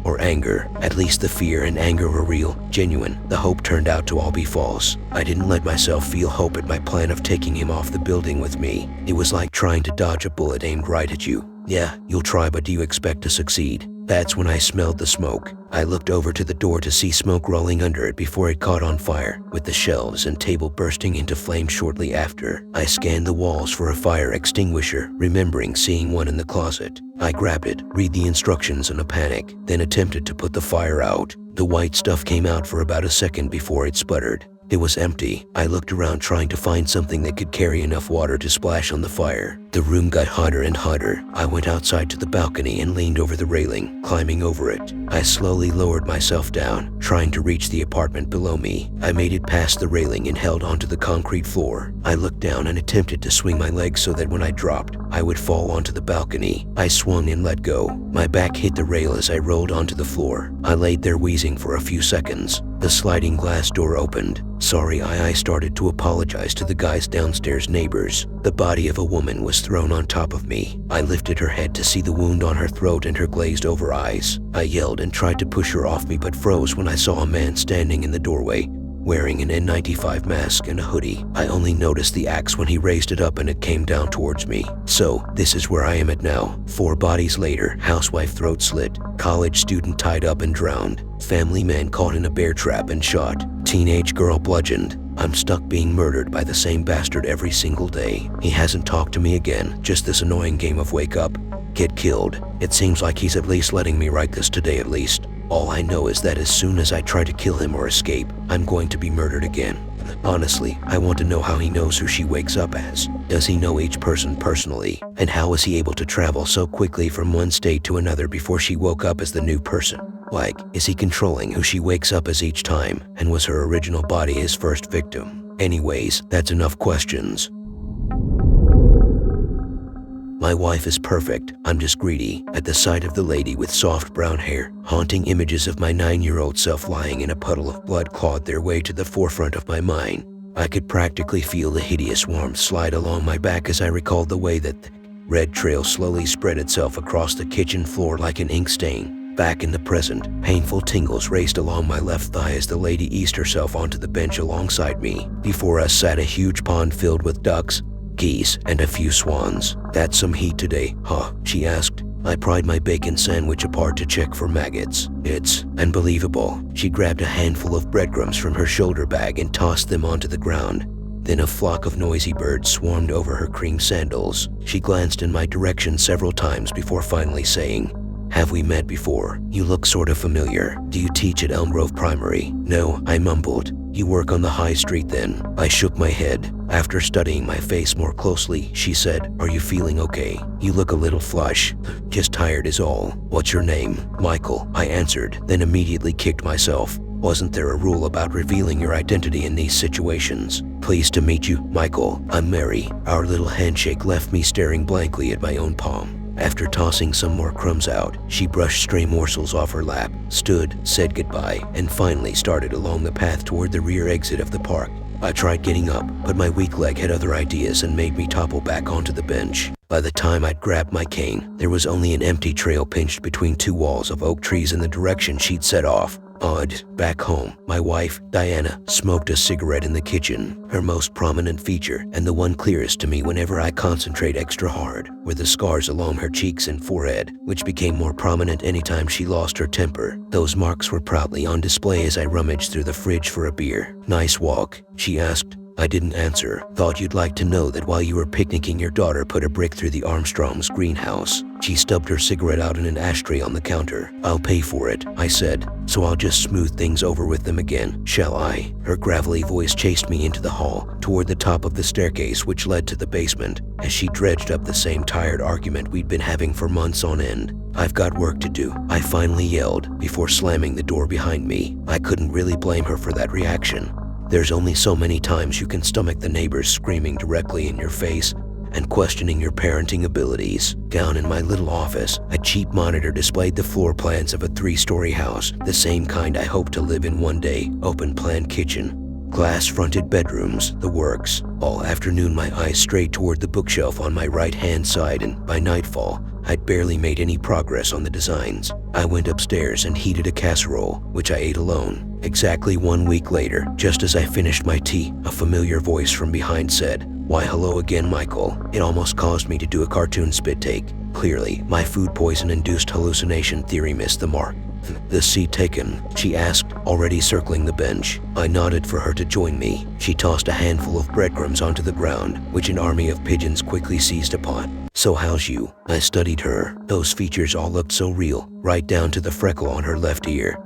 [SPEAKER 1] or anger. At least the fear and anger were real, genuine. The hope turned out to all be false. I didn't let myself feel hope at my plan of taking him off the building with me. It was like trying to dodge a bullet aimed right at you. Yeah, you'll try, but do you expect to succeed? That's when I smelled the smoke. I looked over to the door to see smoke rolling under it before it caught on fire, with the shelves and table bursting into flame shortly after. I scanned the walls for a fire extinguisher, remembering seeing one in the closet. I grabbed it, read the instructions in a panic, then attempted to put the fire out. The white stuff came out for about a second before it sputtered. It was empty. I looked around trying to find something that could carry enough water to splash on the fire. The room got hotter and hotter. I went outside to the balcony and leaned over the railing, climbing over it. I slowly lowered myself down, trying to reach the apartment below me. I made it past the railing and held onto the concrete floor. I looked down and attempted to swing my legs so that when I dropped, I would fall onto the balcony. I swung and let go. My back hit the rail as I rolled onto the floor. I laid there wheezing for a few seconds. The sliding glass door opened. Sorry, I started to apologize to the guy's downstairs neighbors. The body of a woman was thrown on top of me. I lifted her head to see the wound on her throat and her glazed over eyes. I yelled and tried to push her off me but froze when I saw a man standing in the doorway, wearing an N95 mask and a hoodie. I only noticed the axe when he raised it up and it came down towards me. So, this is where I am at now. 4 bodies later, housewife throat slit, college student tied up and drowned, family man caught in a bear trap and shot, teenage girl bludgeoned. I'm stuck being murdered by the same bastard every single day. He hasn't talked to me again, just this annoying game of wake up, get killed. It seems like he's at least letting me write this today at least. All I know is that as soon as I try to kill him or escape, I'm going to be murdered again. Honestly, I want to know how he knows who she wakes up as. Does he know each person personally? And how is he able to travel so quickly from one state to another before she woke up as the new person? Like, is he controlling who she wakes up as each time? And was her original body his first victim? Anyways, that's enough questions. My wife is perfect. I'm just greedy. At the sight of the lady with soft brown hair, haunting images of my 9-year-old self lying in a puddle of blood clawed their way to the forefront of my mind. I could practically feel the hideous warmth slide along my back as I recalled the way that the red trail slowly spread itself across the kitchen floor like an ink stain. Back in the present, painful tingles raced along my left thigh as the lady eased herself onto the bench alongside me. Before us sat a huge pond filled with ducks, geese, and a few swans. That's some heat today, huh? She asked. I pried my bacon sandwich apart to check for maggots. It's unbelievable. She grabbed a handful of breadcrumbs from her shoulder bag and tossed them onto the ground. Then a flock of noisy birds swarmed over her cream sandals. She glanced in my direction several times before finally saying, Have we met before? You look sort of familiar. Do you teach at Elm Grove Primary? No, I mumbled. You work on the high street then? I shook my head. After studying my face more closely, she said, are you feeling okay? You look a little flush. Just tired is all. What's your name? Michael, I answered, then immediately kicked myself. Wasn't there a rule about revealing your identity in these situations? Pleased to meet you, Michael. I'm Mary. Our little handshake left me staring blankly at my own palm. After tossing some more crumbs out, she brushed stray morsels off her lap, stood, said goodbye, and finally started along the path toward the rear exit of the park. I tried getting up, but my weak leg had other ideas and made me topple back onto the bench. By the time I'd grabbed my cane, there was only an empty trail pinched between two walls of oak trees in the direction she'd set off. Odd. Back home, my wife, Diana, smoked a cigarette in the kitchen. Her most prominent feature, and the one clearest to me whenever I concentrate extra hard, were the scars along her cheeks and forehead, which became more prominent anytime she lost her temper. Those marks were proudly on display as I rummaged through the fridge for a beer. Nice walk, she asked. I didn't answer. Thought you'd like to know that while you were picnicking, your daughter put a brick through the Armstrongs' greenhouse. She stubbed her cigarette out in an ashtray on the counter. I'll pay for it, I said, so I'll just smooth things over with them again, shall I? Her gravelly voice chased me into the hall, toward the top of the staircase which led to the basement, as she dredged up the same tired argument we'd been having for months on end. I've got work to do, I finally yelled, before slamming the door behind me. I couldn't really blame her for that reaction. There's only so many times you can stomach the neighbors screaming directly in your face and questioning your parenting abilities. Down in my little office, a cheap monitor displayed the floor plans of a 3-story house, the same kind I hope to live in one day. Open-plan kitchen, glass-fronted bedrooms, the works. All afternoon my eyes strayed toward the bookshelf on my right-hand side, and by nightfall, I'd barely made any progress on the designs. I went upstairs and heated a casserole, which I ate alone. Exactly 1 week later, just as I finished my tea, a familiar voice from behind said, "Why hello again, Michael." It almost caused me to do a cartoon spit take. Clearly, my food poison-induced hallucination theory missed the mark. "The seat taken?" she asked, already circling the bench. I nodded for her to join me. She tossed a handful of breadcrumbs onto the ground, which an army of pigeons quickly seized upon. "So how's you?" I studied her. Those features all looked so real, right down to the freckle on her left ear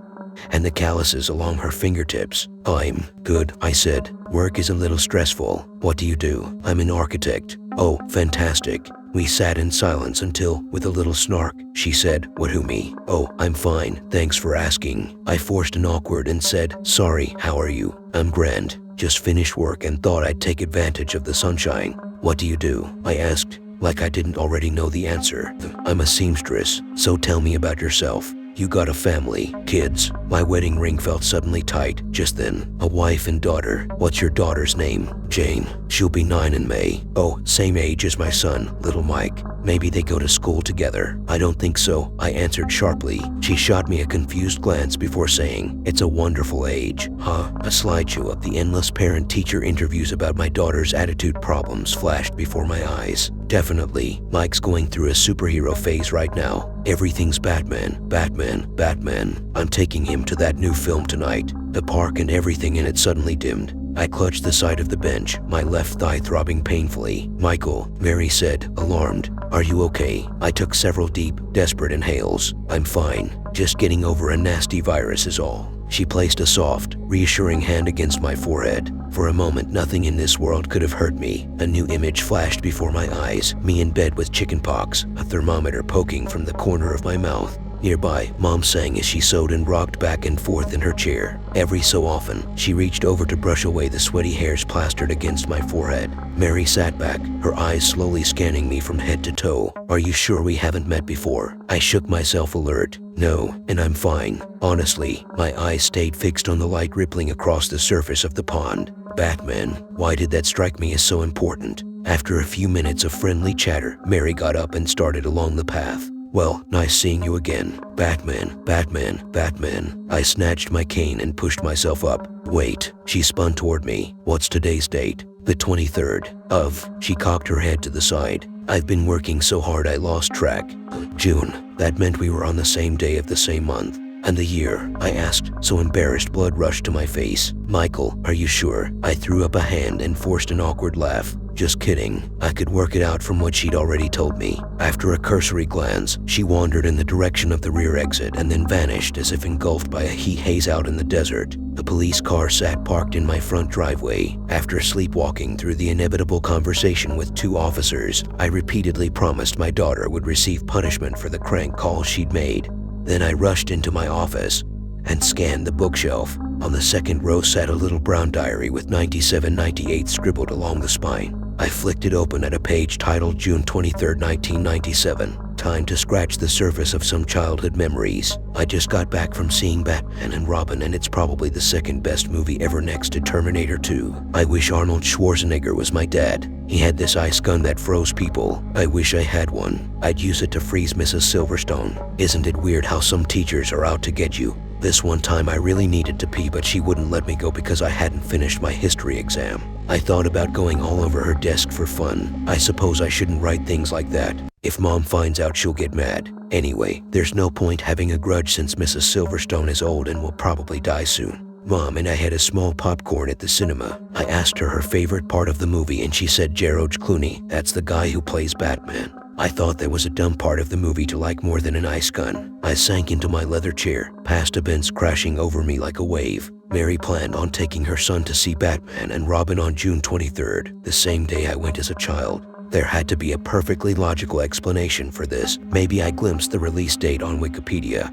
[SPEAKER 1] and the calluses along her fingertips. "I'm good," I said. "Work is a little stressful." "What do you do?" "I'm an architect." "Oh, fantastic." We sat in silence until, with a little snark, she said, "What, who, me?" "Oh, I'm fine, thanks for asking." I forced an awkward and said, "Sorry, how are you?" "I'm grand. Just finished work and thought I'd take advantage of the sunshine." "What do you do?" I asked, like I didn't already know the answer. "I'm a seamstress, so tell me about yourself. You got a family, kids?" My wedding ring felt suddenly tight just then. "A wife and daughter." "What's your daughter's name?" "Jane. She'll be 9 in May." "Oh, same age as my son, little Mike. Maybe they go to school together." "I don't think so," I answered sharply. She shot me a confused glance before saying, "It's a wonderful age." Huh? A slideshow of the endless parent-teacher interviews about my daughter's attitude problems flashed before my eyes. Definitely, Mike's going through a superhero phase right now. Everything's Batman, Batman, Batman. I'm taking him to that new film tonight. The park and everything in it suddenly dimmed. I clutched the side of the bench, my left thigh throbbing painfully. "Michael," Mary said, alarmed. "Are you okay?" I took several deep, desperate inhales. "I'm fine. Just getting over a nasty virus is all." She placed a soft, reassuring hand against my forehead. For a moment, nothing in this world could have hurt me. A new image flashed before my eyes, me in bed with chickenpox, a thermometer poking from the corner of my mouth. Nearby, Mom sang as she sewed and rocked back and forth in her chair. Every so often, she reached over to brush away the sweaty hairs plastered against my forehead. Mary sat back, her eyes slowly scanning me from head to toe. "Are you sure we haven't met before?" I shook myself alert. "No, and I'm fine." Honestly, my eyes stayed fixed on the light rippling across the surface of the pond. Batman. Why did that strike me as so important? After a few minutes of friendly chatter, Mary got up and started along the path. "Well, nice seeing you again. Batman, Batman, Batman." I snatched my cane and pushed myself up. "Wait." She spun toward me. "What's today's date?" "The 23rd of." She cocked her head to the side. "I've been working so hard I lost track." "June." That meant we were on the same day of the same month. "And the year?" I asked, so embarrassed blood rushed to my face. "Michael, are you sure?" I threw up a hand and forced an awkward laugh. "Just kidding." I could work it out from what she'd already told me. After a cursory glance, she wandered in the direction of the rear exit and then vanished as if engulfed by a heat haze out in the desert. A police car sat parked in my front driveway. After sleepwalking through the inevitable conversation with two officers, I repeatedly promised my daughter would receive punishment for the crank calls she'd made. Then I rushed into my office and scanned the bookshelf. On the second row sat a little brown diary with 9798 scribbled along the spine. I flicked it open at a page titled June 23, 1997. Time to scratch the surface of some childhood memories. I just got back from seeing Batman and Robin, and it's probably the second best movie ever next to Terminator 2. I wish Arnold Schwarzenegger was my dad. He had this ice gun that froze people. I wish I had one. I'd use it to freeze Mrs. Silverstone. Isn't it weird how some teachers are out to get you? This one time I really needed to pee, but she wouldn't let me go because I hadn't finished my history exam. I thought about going all over her desk for fun. I suppose I shouldn't write things like that. If Mom finds out, she'll get mad. Anyway, there's no point having a grudge since Mrs. Silverstone is old and will probably die soon. Mom and I had a small popcorn at the cinema. I asked her favorite part of the movie and she said George Clooney. That's the guy who plays Batman. I thought that was a dumb part of the movie to like more than an ice gun. I sank into my leather chair, past events crashing over me like a wave. Mary planned on taking her son to see Batman and Robin on June 23rd, the same day I went as a child. There had to be a perfectly logical explanation for this. Maybe I glimpsed the release date on Wikipedia,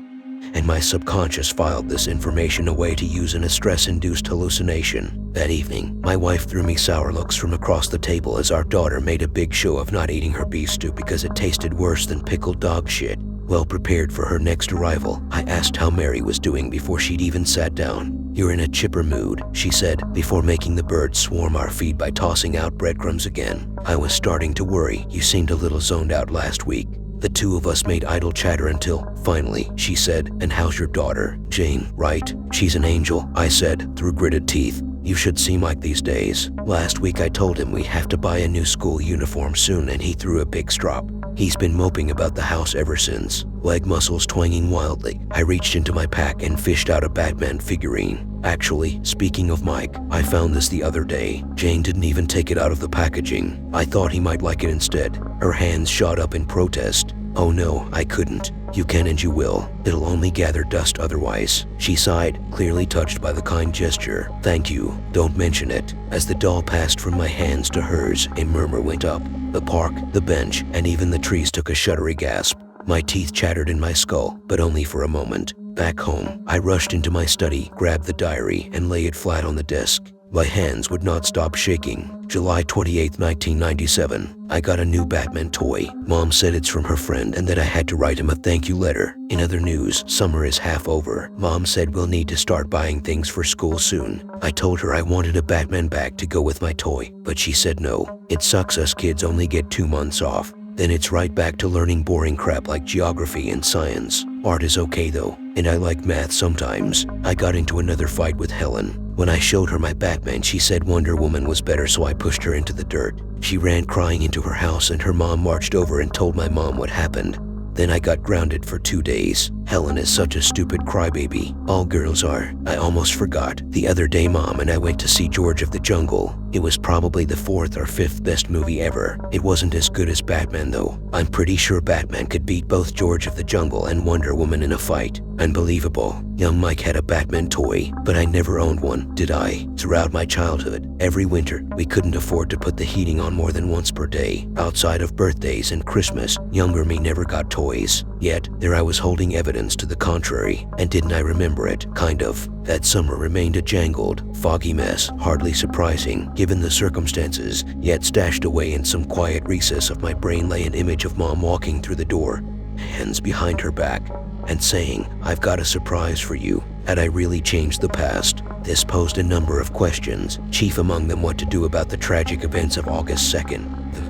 [SPEAKER 1] and my subconscious filed this information away to use in a stress-induced hallucination. That evening, my wife threw me sour looks from across the table as our daughter made a big show of not eating her beef stew because it tasted worse than pickled dog shit. Well prepared for her next arrival, I asked how Mary was doing before she'd even sat down. "You're in a chipper mood," she said, before making the birds swarm our feed by tossing out breadcrumbs again. I was starting to worry. "You seemed a little zoned out last week." The two of us made idle chatter until, finally, she said, "And how's your daughter? Jane, right? She's an angel," I said, through gritted teeth. "You should see Mike these days. Last week I told him we have to buy a new school uniform soon and he threw a big strop. He's been moping about the house ever since, leg muscles twanging wildly." I reached into my pack and fished out a Batman figurine. Actually, speaking of Mike, I found this the other day. Jane didn't even take it out of the packaging. I thought he might like it instead. Her hands shot up in protest. "Oh no, I couldn't." "You can and you will. It'll only gather dust otherwise." She sighed, clearly touched by the kind gesture. "Thank you. Don't mention it." As the doll passed from my hands to hers, a murmur went up. The park, the bench, and even the trees took a shuddery gasp. My teeth chattered in my skull, but only for a moment. Back home, I rushed into my study, grabbed the diary, and lay it flat on the desk. My hands would not stop shaking. July 28, 1997. I got a new Batman toy. Mom said it's from her friend and that I had to write him a thank you letter. In other news, summer is half over. Mom said we'll need to start buying things for school soon. I told her I wanted a Batman bag to go with my toy, but she said no. It sucks us kids only get 2 months off. Then it's right back to learning boring crap like geography and science. Art is okay though, and I like math sometimes. I got into another fight with Helen. When I showed her my Batman, she said Wonder Woman was better, so I pushed her into the dirt. She ran crying into her house and her mom marched over and told my mom what happened. Then I got grounded for 2 days. Helen is such a stupid crybaby. All girls are. I almost forgot. The other day Mom and I went to see George of the Jungle. It was probably the 4th or 5th best movie ever. It wasn't as good as Batman though. I'm pretty sure Batman could beat both George of the Jungle and Wonder Woman in a fight. Unbelievable. Young Mike had a Batman toy, but I never owned one, did I? Throughout my childhood, every winter, we couldn't afford to put the heating on more than once per day. Outside of birthdays and Christmas, younger me never got toys. Yet, there I was holding evidence to the contrary. And didn't I remember it? Kind of. That summer remained a jangled, foggy mess, hardly surprising, given the circumstances, yet stashed away in some quiet recess of my brain lay an image of Mom walking through the door, hands behind her back, and saying, "I've got a surprise for you." Had I really changed the past? This posed a number of questions, chief among them what to do about the tragic events of August 2nd.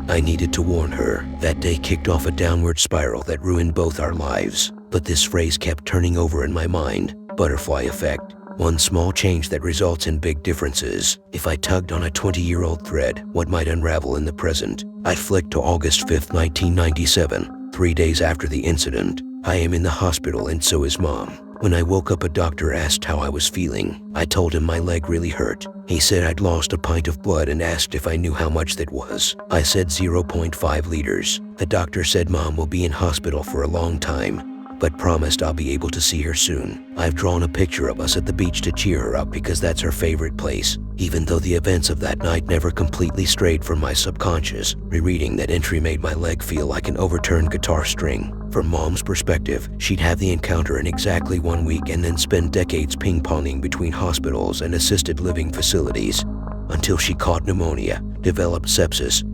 [SPEAKER 1] I needed to warn her. That day kicked off a downward spiral that ruined both our lives. But this phrase kept turning over in my mind. Butterfly effect. One small change that results in big differences. If I tugged on a 20-year-old thread, what might unravel in the present? I flicked to August 5th, 1997, 3 days after the incident. I am in the hospital and so is Mom. When I woke up, a doctor asked how I was feeling. I told him my leg really hurt. He said I'd lost a pint of blood and asked if I knew how much that was. I said 0.5 liters. The doctor said Mom will be in hospital for a long time, but promised I'll be able to see her soon. I've drawn a picture of us at the beach to cheer her up because that's her favorite place. Even though the events of that night never completely strayed from my subconscious, rereading that entry made my leg feel like an overturned guitar string. From Mom's perspective, she'd have the encounter in exactly 1 week and then spend decades ping-ponging between hospitals and assisted living facilities until she caught pneumonia, developed sepsis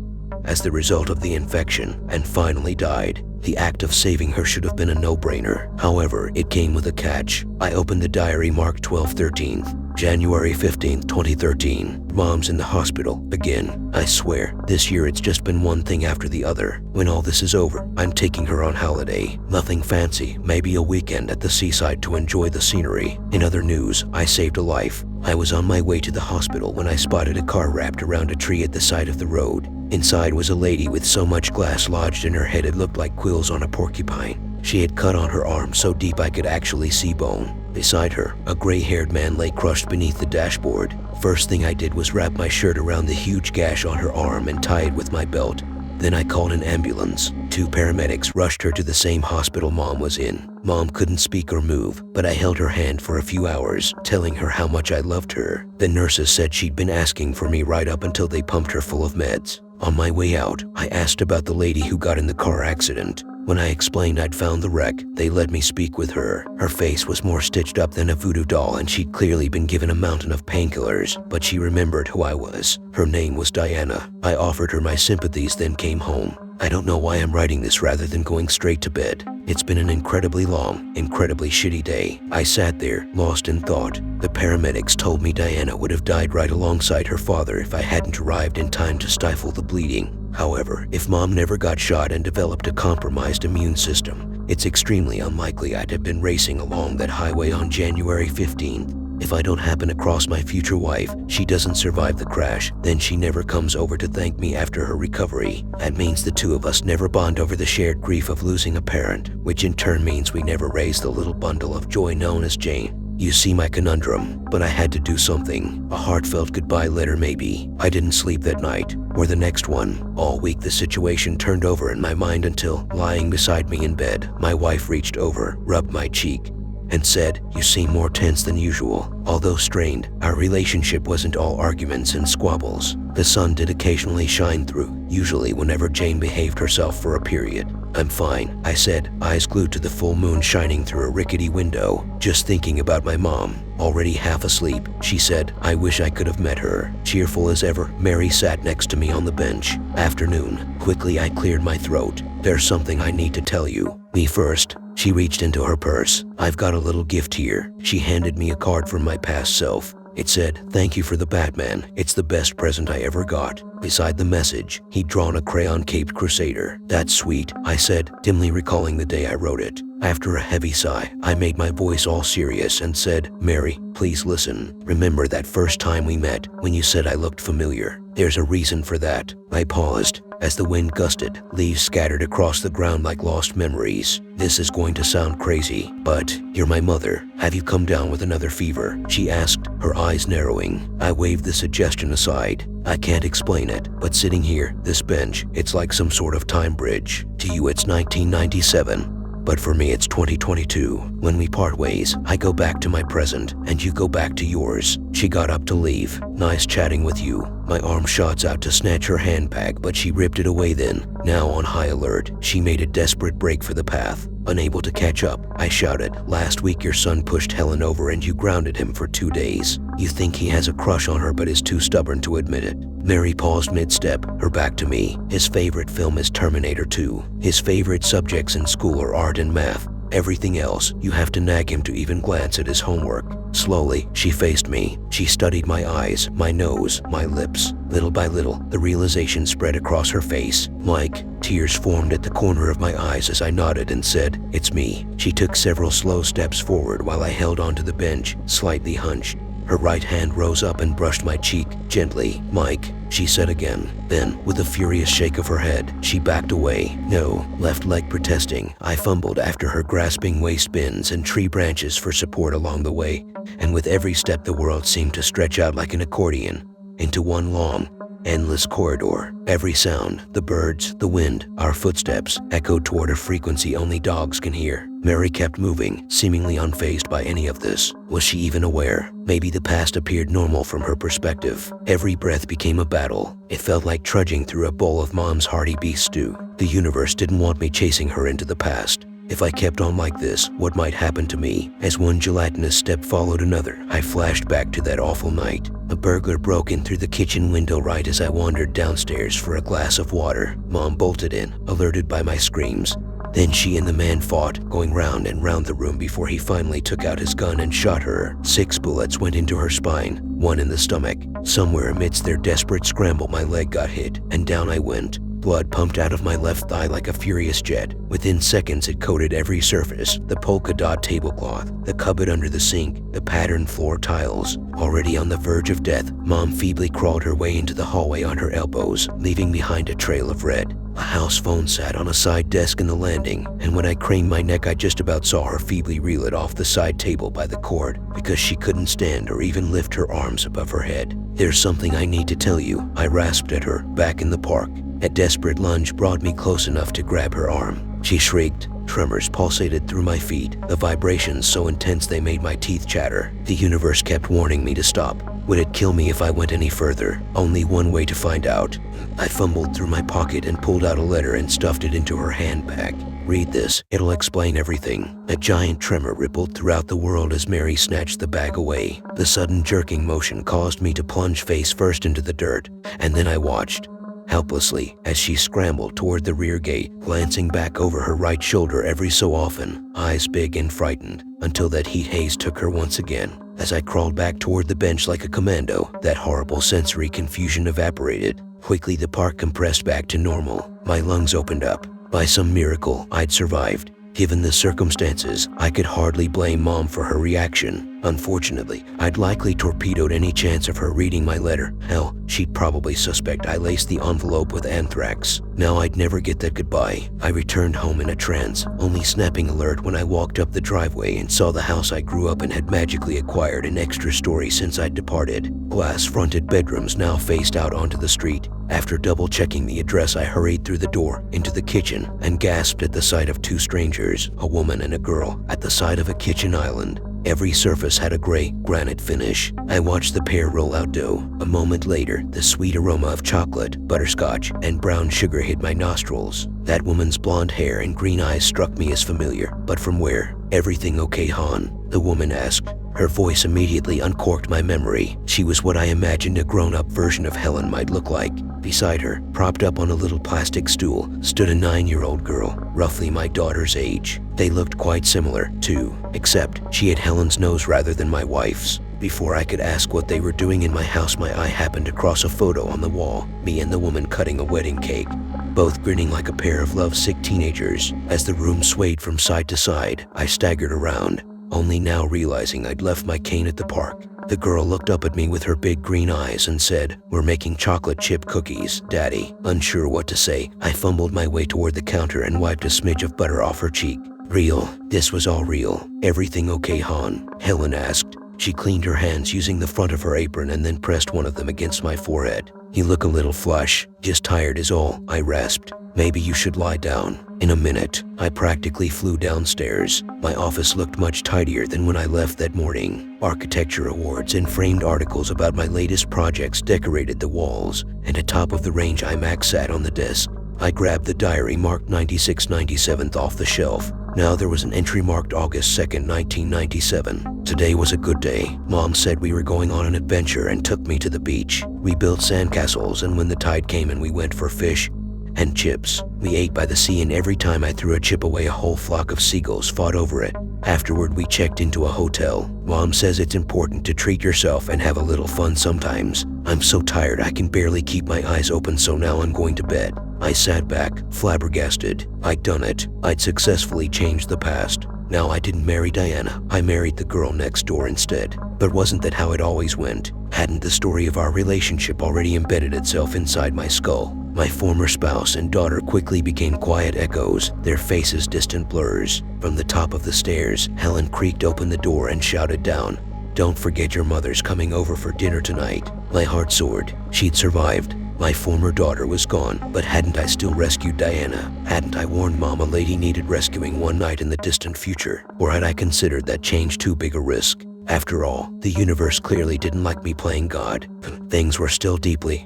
[SPEAKER 1] as the result of the infection, and finally died. The act of saving her should have been a no-brainer. However, it came with a catch. I opened the diary marked 12/13th, January 15th, 2013. Mom's in the hospital again. I swear, this year it's just been one thing after the other. When all this is over, I'm taking her on holiday. Nothing fancy, maybe a weekend at the seaside to enjoy the scenery. In other news, I saved a life. I was on my way to the hospital when I spotted a car wrapped around a tree at the side of the road. Inside was a lady with so much glass lodged in her head it looked like quills on a porcupine. She had cut on her arm so deep I could actually see bone. Beside her, a gray-haired man lay crushed beneath the dashboard. First thing I did was wrap my shirt around the huge gash on her arm and tie it with my belt. Then I called an ambulance. 2 paramedics rushed her to the same hospital Mom was in. Mom couldn't speak or move, but I held her hand for a few hours, telling her how much I loved her. The nurses said she'd been asking for me right up until they pumped her full of meds. On my way out, I asked about the lady who got in the car accident. When I explained I'd found the wreck, they let me speak with her. Her face was more stitched up than a voodoo doll and she'd clearly been given a mountain of painkillers, but she remembered who I was. Her name was Diana. I offered her my sympathies, then came home. I don't know why I'm writing this rather than going straight to bed. It's been an incredibly long, incredibly shitty day. I sat there, lost in thought. The paramedics told me Diana would have died right alongside her father if I hadn't arrived in time to stifle the bleeding. However, if Mom never got shot and developed a compromised immune system, it's extremely unlikely I'd have been racing along that highway on January 15th. If I don't happen across my future wife, she doesn't survive the crash, then she never comes over to thank me after her recovery. That means the two of us never bond over the shared grief of losing a parent, which in turn means we never raise the little bundle of joy known as Jane. You see my conundrum, but I had to do something. A heartfelt goodbye letter maybe. I didn't sleep that night, or the next one. All week the situation turned over in my mind until, lying beside me in bed, my wife reached over, rubbed my cheek, and said, "You seem more tense than usual." Although strained, our relationship wasn't all arguments and squabbles. The sun did occasionally shine through, usually whenever Jane behaved herself for a period. "I'm fine," I said, eyes glued to the full moon shining through a rickety window, "just thinking about my mom." Already half asleep, she said, "I wish I could have met her." Cheerful as ever, Mary sat next to me on the bench. Afternoon. Quickly I cleared my throat. "There's something I need to tell you." "Me first." She reached into her purse. "I've got a little gift here." She handed me a card from my past self. It said, "Thank you for the Batman. It's the best present I ever got." Beside the message, he'd drawn a crayon-caped crusader. "That's sweet," I said, dimly recalling the day I wrote it. After a heavy sigh, I made my voice all serious and said, "Mary, please listen. Remember that first time we met, when you said I looked familiar? There's a reason for that." I paused. As the wind gusted, leaves scattered across the ground like lost memories. "This is going to sound crazy, but you're my mother. Have you come down with another fever?" she asked, her eyes narrowing. I waved the suggestion aside. "I can't explain it, but sitting here, this bench, it's like some sort of time bridge. To you it's 1997. But for me it's 2022. When we part ways, I go back to my present, and you go back to yours." She got up to leave. "Nice chatting with you." My arm shot out to snatch her handbag, but she ripped it away then. Now on high alert, she made a desperate break for the path. Unable to catch up, I shouted, "Last week your son pushed Helen over and you grounded him for 2 days. You think he has a crush on her but is too stubborn to admit it." Mary paused mid-step, her back to me. "His favorite film is Terminator 2. His favorite subjects in school are art and math. Everything else, you have to nag him to even glance at his homework." Slowly, she faced me. She studied my eyes, my nose, my lips. Little by little, the realization spread across her face. Like, tears formed at the corner of my eyes as I nodded and said, "It's me." She took several slow steps forward while I held onto the bench, slightly hunched. Her right hand rose up and brushed my cheek gently. "Mike," she said again. Then, with a furious shake of her head, she backed away. No, left leg protesting. I fumbled after her, grasping waste bins and tree branches for support along the way, and with every step the world seemed to stretch out like an accordion into one long, endless corridor. Every sound, the birds, the wind, our footsteps, echoed toward a frequency only dogs can hear. Mary kept moving, seemingly unfazed by any of this. Was she even aware? Maybe the past appeared normal from her perspective. Every breath became a battle. It felt like trudging through a bowl of Mom's hearty beef stew. The universe didn't want me chasing her into the past. If I kept on like this, what might happen to me? As one gelatinous step followed another, I flashed back to that awful night. A burglar broke in through the kitchen window right as I wandered downstairs for a glass of water. Mom bolted in, alerted by my screams. Then she and the man fought, going round and round the room before he finally took out his gun and shot her. 6 bullets went into her spine, 1 in the stomach. Somewhere amidst their desperate scramble, my leg got hit, and down I went. Blood pumped out of my left thigh like a furious jet. Within seconds, it coated every surface: the polka dot tablecloth, the cupboard under the sink, the patterned floor tiles. Already on the verge of death, Mom feebly crawled her way into the hallway on her elbows, leaving behind a trail of red. A house phone sat on a side desk in the landing, and when I craned my neck, I just about saw her feebly reel it off the side table by the cord, because she couldn't stand or even lift her arms above her head. "There's something I need to tell you," I rasped at her, back in the park. A desperate lunge brought me close enough to grab her arm. She shrieked. Tremors pulsated through my feet, the vibrations so intense they made my teeth chatter. The universe kept warning me to stop. Would it kill me if I went any further? Only one way to find out. I fumbled through my pocket and pulled out a letter and stuffed it into her handbag. "Read this. It'll explain everything." A giant tremor rippled throughout the world as Mary snatched the bag away. The sudden jerking motion caused me to plunge face first into the dirt, and then I watched helplessly as she scrambled toward the rear gate, glancing back over her right shoulder every so often, eyes big and frightened, until that heat haze took her once again. As I crawled back toward the bench like a commando, that horrible sensory confusion evaporated. Quickly the park compressed back to normal. My lungs opened up. By some miracle, I'd survived. Given the circumstances, I could hardly blame Mom for her reaction. Unfortunately, I'd likely torpedoed any chance of her reading my letter. Hell, she'd probably suspect I laced the envelope with anthrax. Now I'd never get that goodbye. I returned home in a trance, only snapping alert when I walked up the driveway and saw the house I grew up in had magically acquired an extra story since I'd departed. Glass-fronted bedrooms now faced out onto the street. After double-checking the address, I hurried through the door, into the kitchen, and gasped at the sight of 2 strangers, a woman and a girl, at the side of a kitchen island. Every surface had a gray granite finish. I watched the pair roll out dough. A moment later, the sweet aroma of chocolate, butterscotch, and brown sugar hit my nostrils. That woman's blonde hair and green eyes struck me as familiar, but from where? "Everything okay, Han?" the woman asked. Her voice immediately uncorked my memory. She was what I imagined a grown-up version of Helen might look like. Beside her, propped up on a little plastic stool, stood a 9-year-old girl, roughly my daughter's age. They looked quite similar, too, except she had Helen's nose rather than my wife's. Before I could ask what they were doing in my house, my eye happened across a photo on the wall, me and the woman cutting a wedding cake, both grinning like a pair of lovesick teenagers. As the room swayed from side to side, I staggered around, only now realizing I'd left my cane at the park. The girl looked up at me with her big green eyes and said, "We're making chocolate chip cookies, Daddy." Unsure what to say, I fumbled my way toward the counter and wiped a smidge of butter off her cheek. "Real. This was all real. Everything okay, Han?" Helen asked. She cleaned her hands using the front of her apron and then pressed one of them against my forehead. "You look a little flush. Just tired is all," I rasped. "Maybe you should lie down." In a minute, I practically flew downstairs. My office looked much tidier than when I left that morning. Architecture awards and framed articles about my latest projects decorated the walls, and a top-of-the-range iMac sat on the desk. I grabbed the diary marked 96/97 off the shelf. Now there was an entry marked August 2nd, 1997. Today was a good day. Mom said we were going on an adventure and took me to the beach. We built sandcastles, and when the tide came in, we went for fish and chips. We ate by the sea, and every time I threw a chip away, a whole flock of seagulls fought over it. Afterward, we checked into a hotel. Mom says it's important to treat yourself and have a little fun sometimes. I'm so tired I can barely keep my eyes open, so now I'm going to bed. I sat back, flabbergasted. I'd done it. I'd successfully changed the past. Now, I didn't marry Diana, I married the girl next door instead. But wasn't that how it always went? Hadn't the story of our relationship already embedded itself inside my skull? My former spouse and daughter quickly became quiet echoes, their faces distant blurs. From the top of the stairs, Helen creaked open the door and shouted down, "Don't forget your mother's coming over for dinner tonight." My heart soared. She'd survived. My former daughter was gone, but hadn't I still rescued Diana? Hadn't I warned Mom a lady needed rescuing one night in the distant future? Or had I considered that change too big a risk? After all, the universe clearly didn't like me playing God. Things were still deeply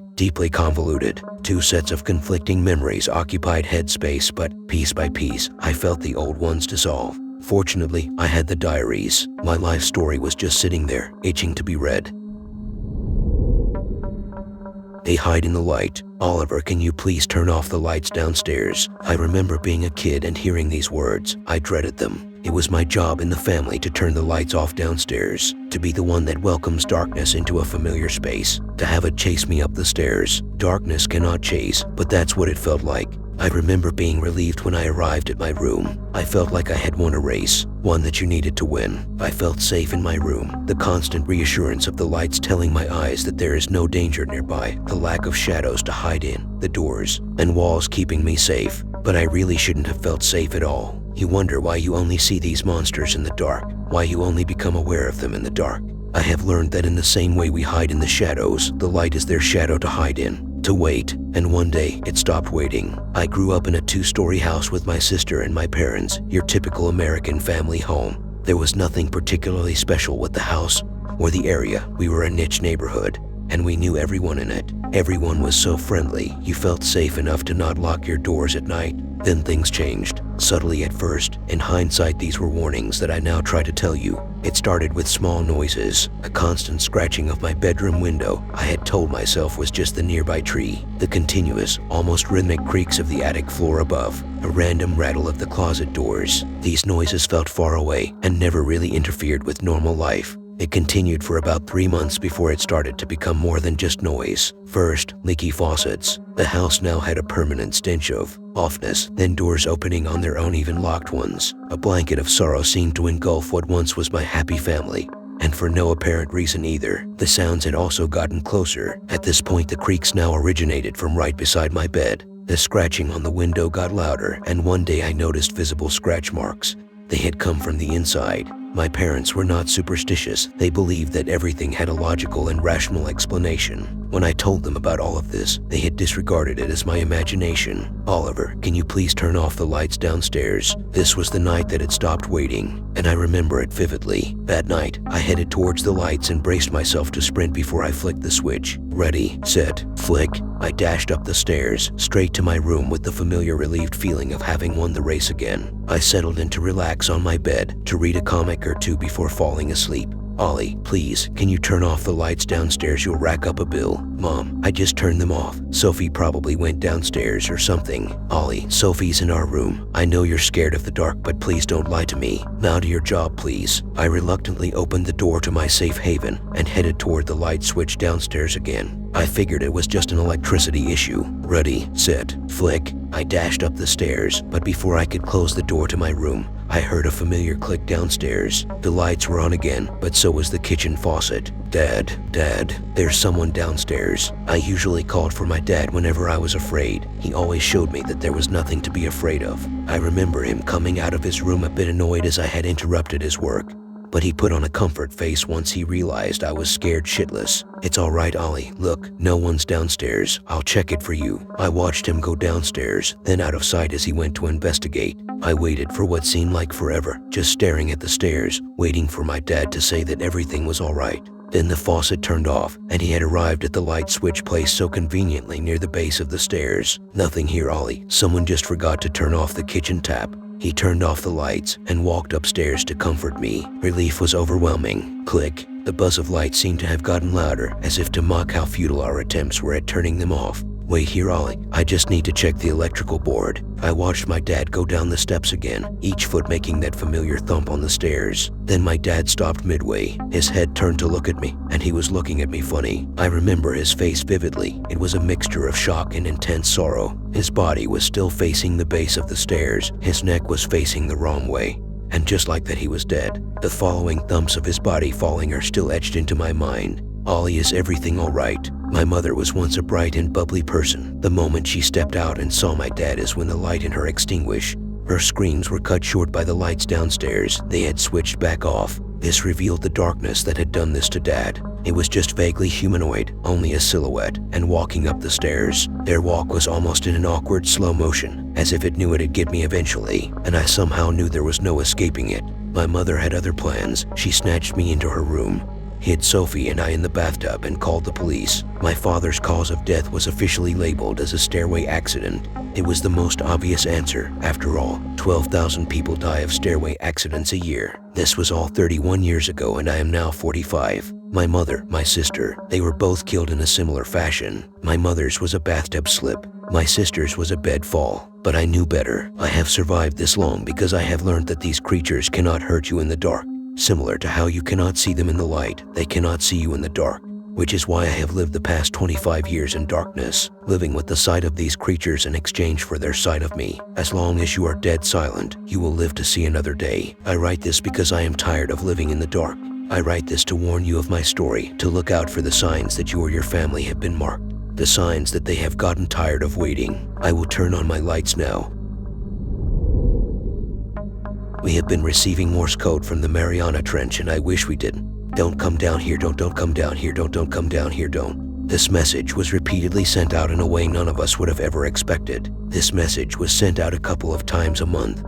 [SPEAKER 1] convoluted. Two sets of conflicting memories occupied headspace, but piece by piece, I felt the old ones dissolve. Fortunately, I had the diaries. My life story was just sitting there, itching to be read. They hide in the light. "Oliver, can you please turn off the lights downstairs?" I remember being a kid and hearing these words. I dreaded them. It was my job in the family to turn the lights off downstairs, to be the one that welcomes darkness into a familiar space, to have it chase me up the stairs. Darkness cannot chase, but that's what it felt like. I remember being relieved when I arrived at my room. I felt like I had won a race, one that you needed to win. I felt safe in my room, the constant reassurance of the lights telling my eyes that there is no danger nearby, the lack of shadows to hide in, the doors and walls keeping me safe. But I really shouldn't have felt safe at all. You wonder why you only see these monsters in the dark, why you only become aware of them in the dark. I have learned that in the same way we hide in the shadows, the light is their shadow to hide in. To wait, and one day it stopped waiting. I grew up in a 2-story house with my sister and my parents, your typical American family home. There was nothing particularly special with the house or the area. We were a niche neighborhood, and we knew everyone in it. Everyone was so friendly, you felt safe enough to not lock your doors at night. Then things changed, subtly at first. In hindsight, these were warnings that I now try to tell you. It started with small noises, a constant scratching of my bedroom window I had told myself was just the nearby tree, the continuous, almost rhythmic creaks of the attic floor above, a random rattle of the closet doors. These noises felt far away and never really interfered with normal life. It continued for about 3 months before it started to become more than just noise. First, leaky faucets. The house now had a permanent stench of offness, then doors opening on their own, even locked ones. A blanket of sorrow seemed to engulf what once was my happy family, and for no apparent reason either. The sounds had also gotten closer. At this point, the creaks now originated from right beside my bed. The scratching on the window got louder, and one day I noticed visible scratch marks. They had come from the inside. My parents were not superstitious. They believed that everything had a logical and rational explanation. When I told them about all of this, they had disregarded it as my imagination. "Oliver, can you please turn off the lights downstairs?" This was the night that it stopped waiting, and I remember it vividly. That night, I headed towards the lights and braced myself to sprint before I flicked the switch. Ready, set, flick. I dashed up the stairs, straight to my room with the familiar relieved feeling of having won the race again. I settled in to relax on my bed, to read a comic or two before falling asleep. "Ollie, please, can you turn off the lights downstairs? You'll rack up a bill." "Mom, I just turned them off. Sophie probably went downstairs or something." "Ollie, Sophie's in our room. I know you're scared of the dark, but please don't lie to me. Now to your job, please." I reluctantly opened the door to my safe haven and headed toward the light switch downstairs again. I figured it was just an electricity issue. Ready, set, flick. I dashed up the stairs, but before I could close the door to my room, I heard a familiar click downstairs. The lights were on again, but so was the kitchen faucet. Dad, there's someone downstairs." I usually called for my dad whenever I was afraid. He always showed me that there was nothing to be afraid of. I remember him coming out of his room a bit annoyed as I had interrupted his work, but he put on a comfort face once he realized I was scared shitless. "It's all right, Ollie. Look, no one's downstairs. I'll check it for you." I watched him go downstairs, then out of sight as he went to investigate. I waited for what seemed like forever, just staring at the stairs, waiting for my dad to say that everything was all right. Then the faucet turned off, and he had arrived at the light switch placed so conveniently near the base of the stairs. "Nothing here, Ollie. Someone just forgot to turn off the kitchen tap." He turned off the lights and walked upstairs to comfort me. Relief was overwhelming. Click. The buzz of light seemed to have gotten louder, as if to mock how futile our attempts were at turning them off. "Wait here, Ollie. I just need to check the electrical board." I watched my dad go down the steps again, each foot making that familiar thump on the stairs. Then my dad stopped midway. His head turned to look at me, and he was looking at me funny. I remember his face vividly. It was a mixture of shock and intense sorrow. His body was still facing the base of the stairs. His neck was facing the wrong way, and just like that he was dead. The following thumps of his body falling are still etched into my mind. Ollie, is everything all right? My mother was once a bright and bubbly person. The moment she stepped out and saw my dad is when the light in her extinguished. Her screams were cut short by the lights downstairs. They had switched back off. This revealed the darkness that had done this to Dad. It was just vaguely humanoid, only a silhouette, and walking up the stairs. Their walk was almost in an awkward slow motion, as if it knew it'd get me eventually, and I somehow knew there was no escaping it. My mother had other plans. She snatched me into her room, hid Sophie and I in the bathtub, and called the police. My father's cause of death was officially labeled as a stairway accident. It was the most obvious answer. After all, 12,000 people die of stairway accidents a year. This was all 31 years ago, and I am now 45. My mother, my sister, they were both killed in a similar fashion. My mother's was a bathtub slip. My sister's was a bed fall. But I knew better. I have survived this long because I have learned that these creatures cannot hurt you in the dark. Similar to how you cannot see them in the light, they cannot see you in the dark. Which is why I have lived the past 25 years in darkness, living with the sight of these creatures in exchange for their sight of me. As long as you are dead silent, you will live to see another day. I write this because I am tired of living in the dark. I write this to warn you of my story, to look out for the signs that you or your family have been marked, the signs that they have gotten tired of waiting. I will turn on my lights now. We have been receiving Morse code from the Mariana Trench, and I wish we didn't. Don't come down here, don't come down here, don't come down here, don't. This message was repeatedly sent out in a way none of us would have ever expected. This message was sent out a couple of times a month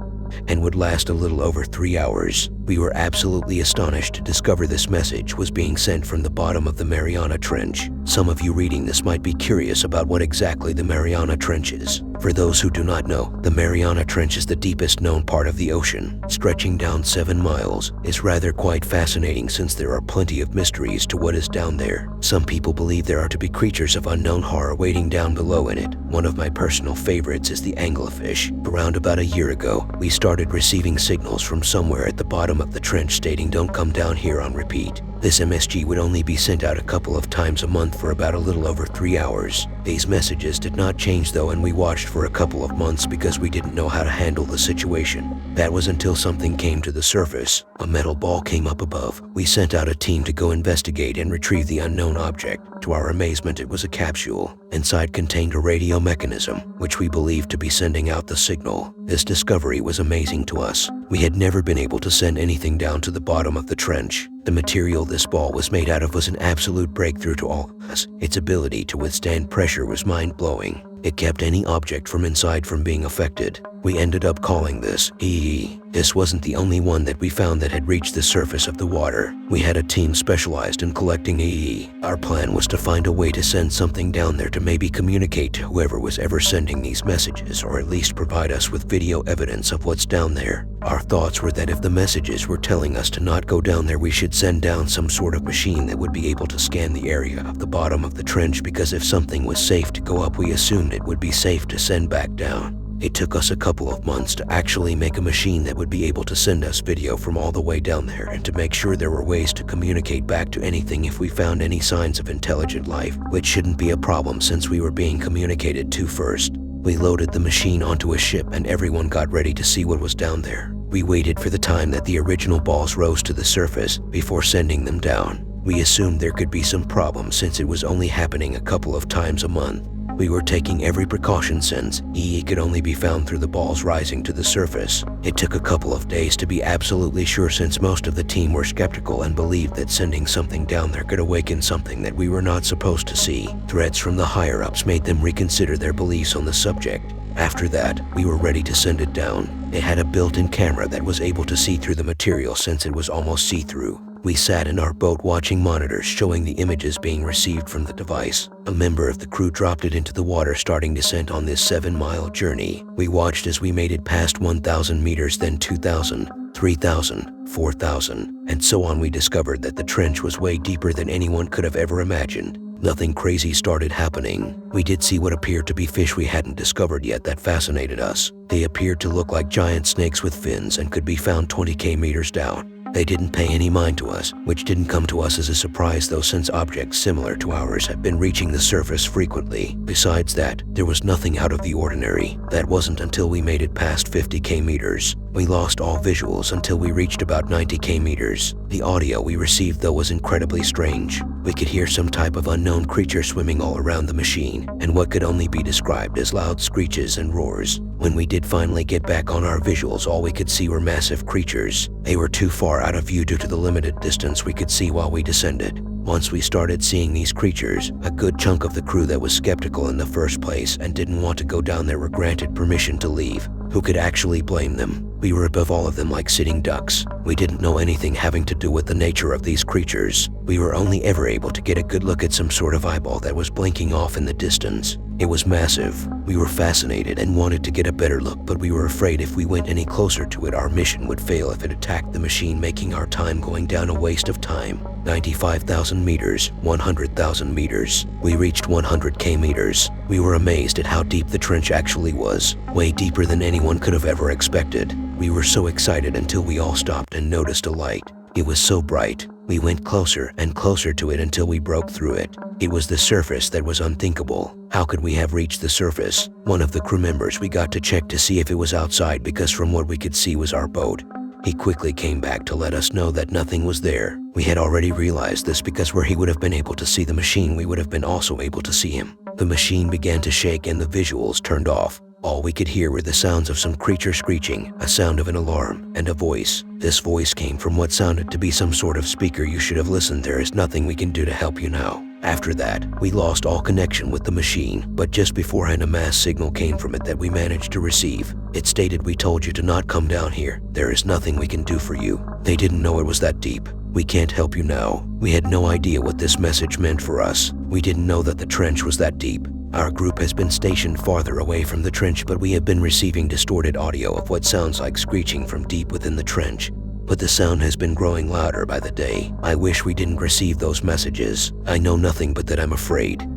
[SPEAKER 1] and would last a little over 3 hours. We were absolutely astonished to discover this message was being sent from the bottom of the Mariana Trench. Some of you reading this might be curious about what exactly the Mariana Trench is. For those who do not know, the Mariana Trench is the deepest known part of the ocean, stretching down 7 miles. It's rather quite fascinating since there are plenty of mysteries to what is down there. Some people believe there are to be creatures of unknown horror waiting down below in it. One of my personal favorites is the anglerfish. Around about a year ago, we started receiving signals from somewhere at the bottom of the trench stating "don't come down here" on repeat. This MSG would only be sent out a couple of times a month for about a little over 3 hours. These messages did not change though, and we watched for a couple of months because we didn't know how to handle the situation. That was until something came to the surface. A metal ball came up above. We sent out a team to go investigate and retrieve the unknown object. To our amazement, it was a capsule. Inside contained a radio mechanism, which we believed to be sending out the signal. This discovery was amazing to us. We had never been able to send anything down to the bottom of the trench. The material this ball was made out of was an absolute breakthrough to all of us. Its ability to withstand pressure was mind-blowing. It kept any object from inside from being affected. We ended up calling this EE. This wasn't the only one that we found that had reached the surface of the water. We had a team specialized in collecting EE. Our plan was to find a way to send something down there to maybe communicate to whoever was ever sending these messages, or at least provide us with video evidence of what's down there. Our thoughts were that if the messages were telling us to not go down there, we should send down some sort of machine that would be able to scan the area of the bottom of the trench, because if something was safe to go up, we assumed it would be safe to send back down. It took us a couple of months to actually make a machine that would be able to send us video from all the way down there, and to make sure there were ways to communicate back to anything if we found any signs of intelligent life, which shouldn't be a problem since we were being communicated to first. We loaded the machine onto a ship and everyone got ready to see what was down there. We waited for the time that the original balls rose to the surface before sending them down. We assumed there could be some problems since it was only happening a couple of times a month. We were taking every precaution since EE could only be found through the balls rising to the surface. It took a couple of days to be absolutely sure since most of the team were skeptical and believed that sending something down there could awaken something that we were not supposed to see. Threats from the higher-ups made them reconsider their beliefs on the subject. After that, we were ready to send it down. It had a built-in camera that was able to see through the material since it was almost see-through. We sat in our boat watching monitors showing the images being received from the device. A member of the crew dropped it into the water, starting descent on this 7-mile journey. We watched as we made it past 1,000 meters, then 2,000, 3,000, 4,000, and so on. We discovered that the trench was way deeper than anyone could have ever imagined. Nothing crazy started happening. We did see what appeared to be fish we hadn't discovered yet that fascinated us. They appeared to look like giant snakes with fins and could be found 20 meters down. They didn't pay any mind to us, which didn't come to us as a surprise though, since objects similar to ours have been reaching the surface frequently. Besides that, there was nothing out of the ordinary. That wasn't until we made it past 50k meters. We lost all visuals until we reached about 90k meters. The audio we received though was incredibly strange. We could hear some type of unknown creature swimming all around the machine, and what could only be described as loud screeches and roars. When we did finally get back on our visuals, all we could see were massive creatures. They were too far out of view due to the limited distance we could see while we descended. Once we started seeing these creatures, a good chunk of the crew that was skeptical in the first place and didn't want to go down there were granted permission to leave. Who could actually blame them? We were above all of them like sitting ducks. We didn't know anything having to do with the nature of these creatures. We were only ever able to get a good look at some sort of eyeball that was blinking off in the distance. It was massive. We were fascinated and wanted to get a better look, but we were afraid if we went any closer to it, our mission would fail if it attacked the machine, making our time going down a waste of time. 95,000 meters, 100,000 meters. We reached 100k meters. We were amazed at how deep the trench actually was, way deeper than anyone could have ever expected. We were so excited until we all stopped and noticed a light. It was so bright. We went closer and closer to it until we broke through it. It was the surface that was unthinkable. How could we have reached the surface? One of the crew members we got to check to see if it was outside, because from what we could see was our boat. He quickly came back to let us know that nothing was there. We had already realized this because where he would have been able to see the machine, we would have been also able to see him. The machine began to shake and the visuals turned off. All we could hear were the sounds of some creature screeching, a sound of an alarm, and a voice. This voice came from what sounded to be some sort of speaker. You should have listened. There is nothing we can do to help you now. After that, we lost all connection with the machine, but just beforehand a mass signal came from it that we managed to receive. It stated, "We told you to not come down here. There is nothing we can do for you." They didn't know it was that deep. "We can't help you now." We had no idea what this message meant for us. We didn't know that the trench was that deep. Our group has been stationed farther away from the trench, but we have been receiving distorted audio of what sounds like screeching from deep within the trench. But the sound has been growing louder by the day. I wish we didn't receive those messages. I know nothing but that I'm afraid.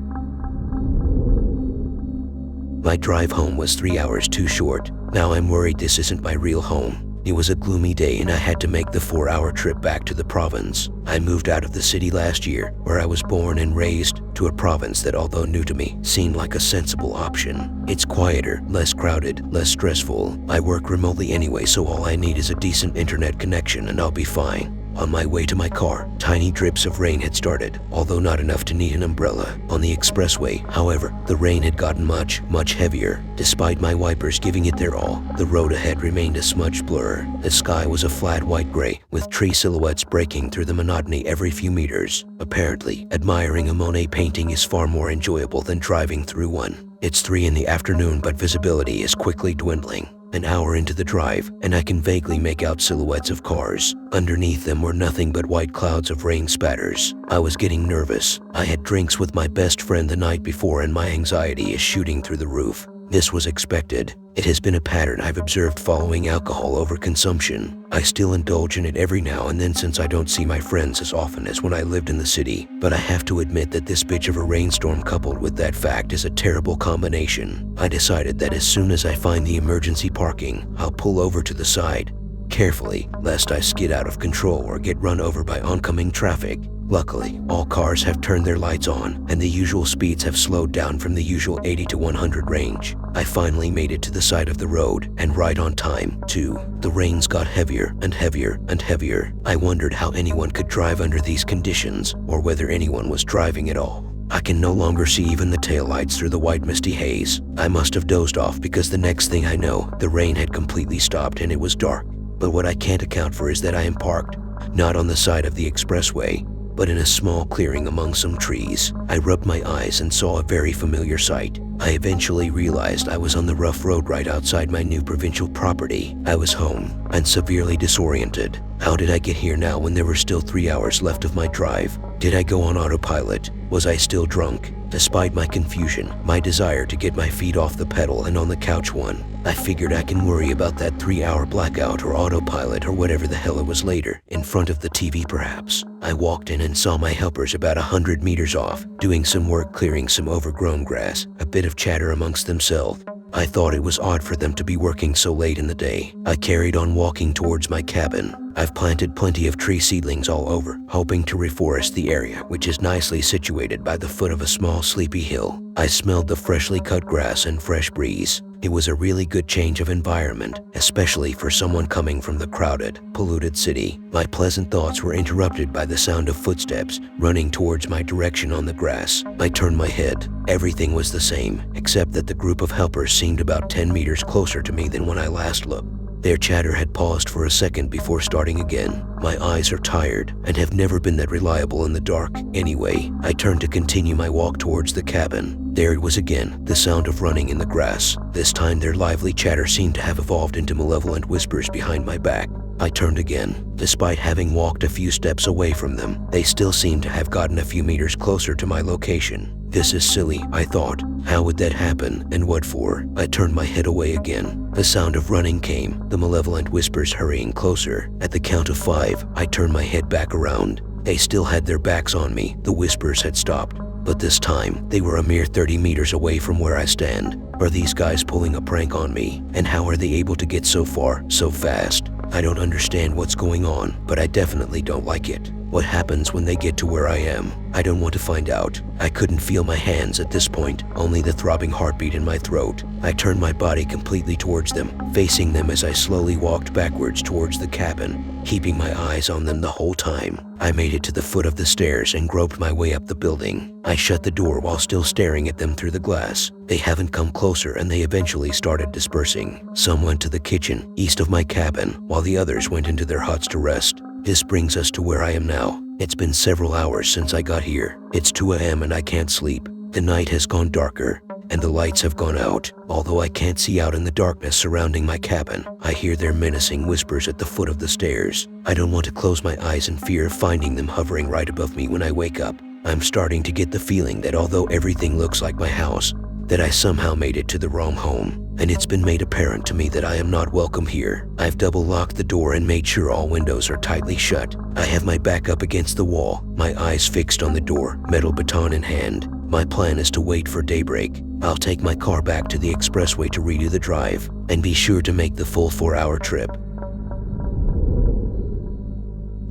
[SPEAKER 1] My drive home was 3 hours too short. Now I'm worried this isn't my real home. It was a gloomy day and I had to make the 4-hour trip back to the province. I moved out of the city last year, where I was born and raised, to a province that, although new to me, seemed like a sensible option. It's quieter, less crowded, less stressful. I work remotely anyway, so all I need is a decent internet connection and I'll be fine. On my way to my car, tiny drips of rain had started, although not enough to need an umbrella. On the expressway, however, the rain had gotten much, much heavier. Despite my wipers giving it their all, the road ahead remained a smudged blur. The sky was a flat white gray, with tree silhouettes breaking through the monotony every few meters. Apparently, admiring a Monet painting is far more enjoyable than driving through one. It's 3 in the afternoon, but visibility is quickly dwindling. An hour into the drive, and I can vaguely make out silhouettes of cars. Underneath them were nothing but white clouds of rain spatters. I was getting nervous. I had drinks with my best friend the night before and my anxiety is shooting through the roof. This was expected. It has been a pattern I've observed following alcohol overconsumption. I still indulge in it every now and then since I don't see my friends as often as when I lived in the city, but I have to admit that this bitch of a rainstorm coupled with that fact is a terrible combination. I decided that as soon as I find the emergency parking, I'll pull over to the side, carefully, lest I skid out of control or get run over by oncoming traffic. Luckily, all cars have turned their lights on, and the usual speeds have slowed down from the usual 80 to 100 range. I finally made it to the side of the road, and right on time, too. The rains got heavier and heavier and heavier. I wondered how anyone could drive under these conditions, or whether anyone was driving at all. I can no longer see even the taillights through the white misty haze. I must have dozed off because the next thing I know, the rain had completely stopped and it was dark. But what I can't account for is that I am parked, not on the side of the expressway, but in a small clearing among some trees. I rubbed my eyes and saw a very familiar sight. I eventually realized I was on the rough road right outside my new provincial property. I was home and severely disoriented. How did I get here now when there were still 3 hours left of my drive? Did I go on autopilot? Was I still drunk? Despite my confusion, my desire to get my feet off the pedal and on the couch won. I figured I can worry about that 3-hour blackout or autopilot or whatever the hell it was later, in front of the TV perhaps. I walked in and saw my helpers about 100 meters off, doing some work clearing some overgrown grass, a bit of chatter amongst themselves. I thought it was odd for them to be working so late in the day. I carried on walking towards my cabin. I've planted plenty of tree seedlings all over, hoping to reforest the area, which is nicely situated by the foot of a small sleepy hill. I smelled the freshly cut grass and fresh breeze. It was a really good change of environment, especially for someone coming from the crowded, polluted city. My pleasant thoughts were interrupted by the sound of footsteps running towards my direction on the grass. I turned my head. Everything was the same, except that the group of helpers seemed about 10 meters closer to me than when I last looked. Their chatter had paused for a second before starting again. My eyes are tired and have never been that reliable in the dark. Anyway, I turned to continue my walk towards the cabin. There it was again, the sound of running in the grass. This time their lively chatter seemed to have evolved into malevolent whispers behind my back. I turned again. Despite having walked a few steps away from them, they still seemed to have gotten a few meters closer to my location. This is silly, I thought. How would that happen, and what for? I turned my head away again. The sound of running came, the malevolent whispers hurrying closer. At the count of 5, I turned my head back around. They still had their backs on me. The whispers had stopped. But this time, they were a mere 30 meters away from where I stand. Are these guys pulling a prank on me? And how are they able to get so far, so fast? I don't understand what's going on, but I definitely don't like it. What happens when they get to where I am? I don't want to find out. I couldn't feel my hands at this point, only the throbbing heartbeat in my throat. I turned my body completely towards them, facing them as I slowly walked backwards towards the cabin, keeping my eyes on them the whole time. I made it to the foot of the stairs and groped my way up the building. I shut the door while still staring at them through the glass. They haven't come closer and they eventually started dispersing. Some went to the kitchen, east of my cabin, while the others went into their huts to rest. This brings us to where I am now. It's been several hours since I got here. It's 2 a.m. and I can't sleep. The night has gone darker, and the lights have gone out. Although I can't see out in the darkness surrounding my cabin, I hear their menacing whispers at the foot of the stairs. I don't want to close my eyes in fear of finding them hovering right above me when I wake up. I'm starting to get the feeling that although everything looks like my house, that I somehow made it to the wrong home. And it's been made apparent to me that I am not welcome here. I've double locked the door and made sure all windows are tightly shut. I have my back up against the wall, my eyes fixed on the door, metal baton in hand. My plan is to wait for daybreak. I'll take my car back to the expressway to redo the drive, and be sure to make the full 4-hour trip.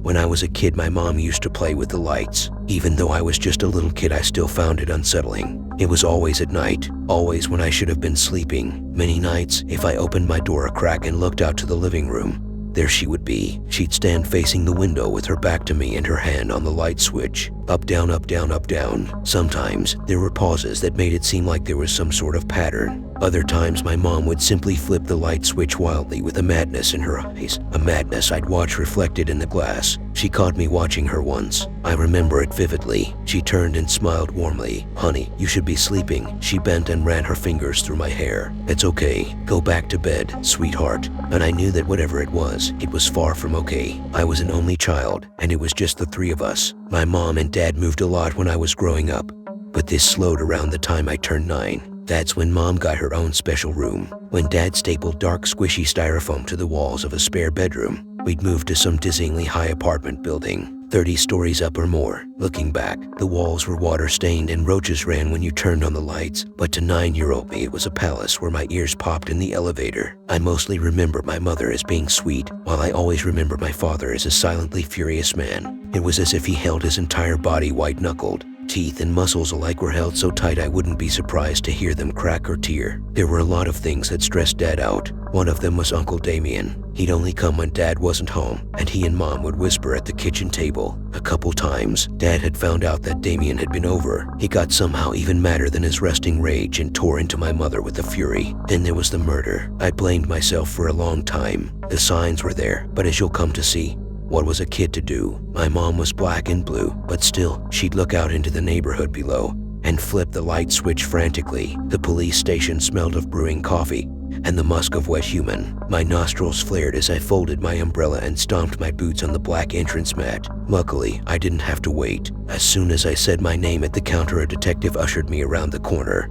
[SPEAKER 1] When I was a kid, my mom used to play with the lights. Even though I was just a little kid, I still found it unsettling. It was always at night, always when I should have been sleeping. Many nights, if I opened my door a crack and looked out to the living room, there she would be. She'd stand facing the window with her back to me and her hand on the light switch. Up, down, up, down, up, down. Sometimes, there were pauses that made it seem like there was some sort of pattern. Other times, my mom would simply flip the light switch wildly with a madness in her eyes, a madness I'd watch reflected in the glass. She caught me watching her once. I remember it vividly. She turned and smiled warmly. "Honey, you should be sleeping." She bent and ran her fingers through my hair. "It's okay. Go back to bed, sweetheart." And I knew that whatever it was far from okay. I was an only child, and it was just the 3 of us. My mom and dad moved a lot when I was growing up, but this slowed around the time I turned 9. That's when Mom got her own special room. When Dad stapled dark, squishy styrofoam to the walls of a spare bedroom, we'd moved to some dizzyingly high apartment building, 30 stories up or more. Looking back, the walls were water-stained and roaches ran when you turned on the lights, but to 9-year-old me it was a palace where my ears popped in the elevator. I mostly remember my mother as being sweet, while I always remember my father as a silently furious man. It was as if he held his entire body white-knuckled. Teeth and muscles alike were held so tight I wouldn't be surprised to hear them crack or tear. There were a lot of things that stressed Dad out. One of them was Uncle Damien. He'd only come when Dad wasn't home, and he and Mom would whisper at the kitchen table. A couple times, Dad had found out that Damien had been over. He got somehow even madder than his resting rage and tore into my mother with a fury. Then there was the murder. I blamed myself for a long time. The signs were there, but as you'll come to see, what was a kid to do? My mom was black and blue, but still, she'd look out into the neighborhood below and flip the light switch frantically. The police station smelled of brewing coffee and the musk of wet human. My nostrils flared as I folded my umbrella and stomped my boots on the black entrance mat. Luckily, I didn't have to wait. As soon as I said my name at the counter, a detective ushered me around the corner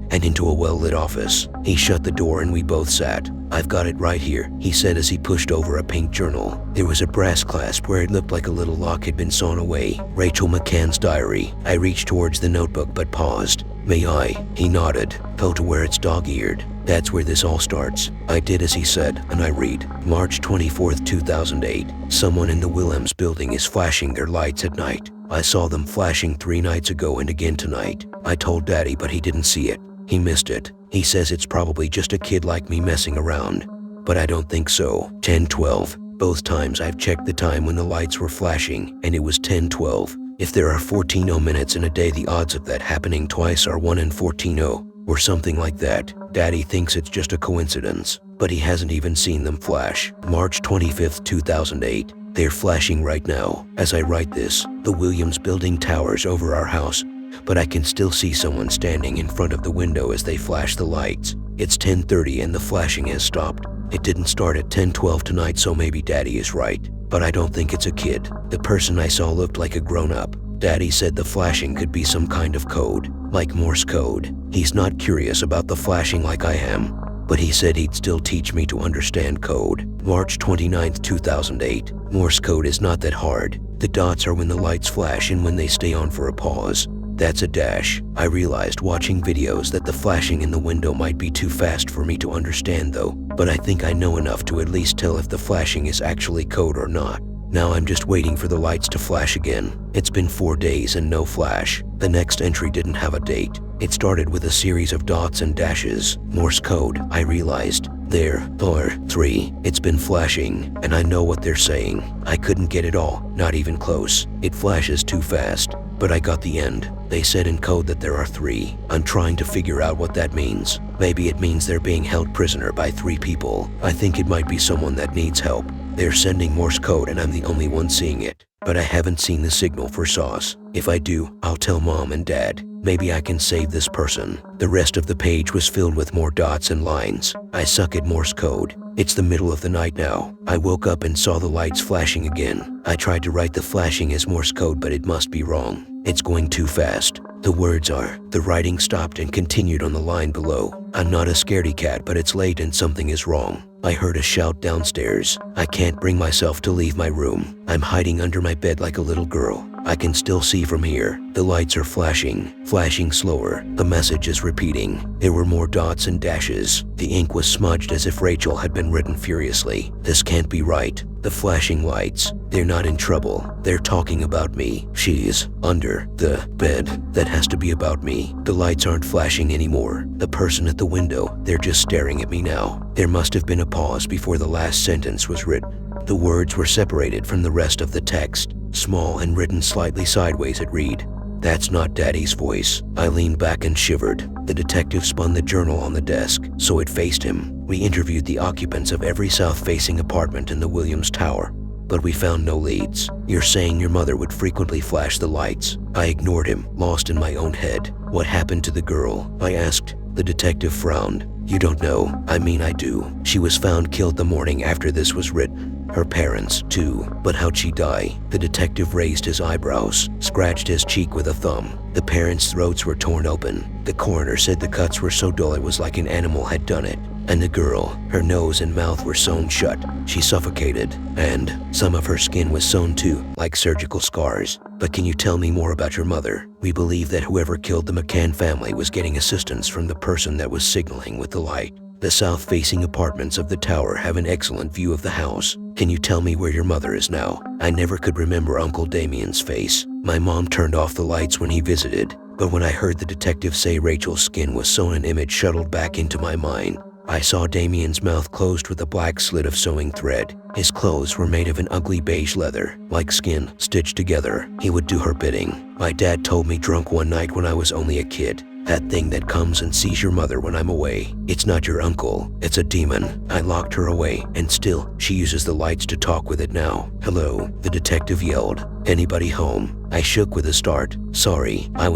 [SPEAKER 1] and into a well-lit office. He shut the door and we both sat. "I've got it right here," he said as he pushed over a pink journal. There was a brass clasp where it looked like a little lock had been sawn away. Rachel McCann's diary. I reached towards the notebook but paused. May I? He nodded. Go to where it's dog-eared. That's where this all starts. I did as he said, and I read, March 24th, 2008. Someone in the Williams building is flashing their lights at night. I saw them flashing 3 nights ago and again tonight. I told Daddy, but he didn't see it. He missed it. He says it's probably just a kid like me messing around. But I don't think so. 10:12. Both times I've checked the time when the lights were flashing, and it was 10:12. If there are 14 minutes in a day, the odds of that happening twice are 1 in 14, or something like that. Daddy thinks it's just a coincidence, but he hasn't even seen them flash. March 25th, 2008. They're flashing right now. As I write this, the Williams building towers over our house, but I can still see someone standing in front of the window as they flash the lights. It's 10:30 and the flashing has stopped. It didn't start at 10:12 tonight, so maybe Daddy is right. But I don't think it's a kid. The person I saw looked like a grown-up. Daddy said the flashing could be some kind of code, like Morse code. He's not curious about the flashing like I am, but he said he'd still teach me to understand code. March 29th, 2008. Morse code is not that hard. The dots are when the lights flash and when they stay on for a pause. That's a dash. I realized watching videos that the flashing in the window might be too fast for me to understand though, but I think I know enough to at least tell if the flashing is actually code or not. Now I'm just waiting for the lights to flash again. It's been 4 days and no flash. The next entry didn't have a date. It started with a series of dots and dashes. Morse code, I realized. There are 3. It's been flashing, and I know what they're saying. I couldn't get it all, not even close. It flashes too fast. But I got the end. They said in code that there are 3. I'm trying to figure out what that means. Maybe it means they're being held prisoner by 3 people. I think it might be someone that needs help. They're sending Morse code and I'm the only one seeing it. But I haven't seen the signal for sauce. If I do, I'll tell Mom and Dad. Maybe I can save this person. The rest of the page was filled with more dots and lines. I suck at Morse code. It's the middle of the night now. I woke up and saw the lights flashing again. I tried to write the flashing as Morse code, but it must be wrong. It's going too fast. The words are, the writing stopped and continued on the line below. I'm not a scaredy cat, but it's late and something is wrong. I heard a shout downstairs. I can't bring myself to leave my room. I'm hiding under my bed like a little girl. I can still see from here. The lights are flashing slower. The message is repeating. There were more dots and dashes. The ink was smudged as if Rachel had been written furiously. This can't be right. The flashing lights. They're not in trouble. They're talking about me. She's under the bed. That has to be about me. The lights aren't flashing anymore. The person at the window, they're just staring at me now. There must have been a pause before the last sentence was written. The words were separated from the rest of the text. Small and written slightly sideways, it read, "That's not Daddy's voice." I leaned back and shivered. The detective spun the journal on the desk, so it faced him. We interviewed the occupants of every south-facing apartment in the Williams Tower, but we found no leads. You're saying your mother would frequently flash the lights? I ignored him, lost in my own head. What happened to the girl? I asked. The detective frowned. You don't know. I mean, I do. She was found killed the morning after this was written. Her parents, too. But how'd she die? The detective raised his eyebrows, scratched his cheek with a thumb. The parents' throats were torn open. The coroner said the cuts were so dull it was like an animal had done it. And the girl, her nose and mouth were sewn shut. She suffocated, and some of her skin was sewn too, like surgical scars. But can you tell me more about your mother? We believe that whoever killed the McCann family was getting assistance from the person that was signaling with the light. The south-facing apartments of the tower have an excellent view of the house. Can you tell me where your mother is now? I never could remember Uncle Damien's face. My mom turned off the lights when he visited, but when I heard the detective say Rachel's skin was sewn, an image shuttled back into my mind. I saw Damien's mouth closed with a black slit of sewing thread. His clothes were made of an ugly beige leather, like skin, stitched together. He would do her bidding. My dad told me drunk one night when I was only a kid. That thing that comes and sees your mother when I'm away. It's not your uncle, it's a demon. I locked her away, and still, she uses the lights to talk with it now. Hello, the detective yelled. Anybody home? I shook with a start. Sorry, I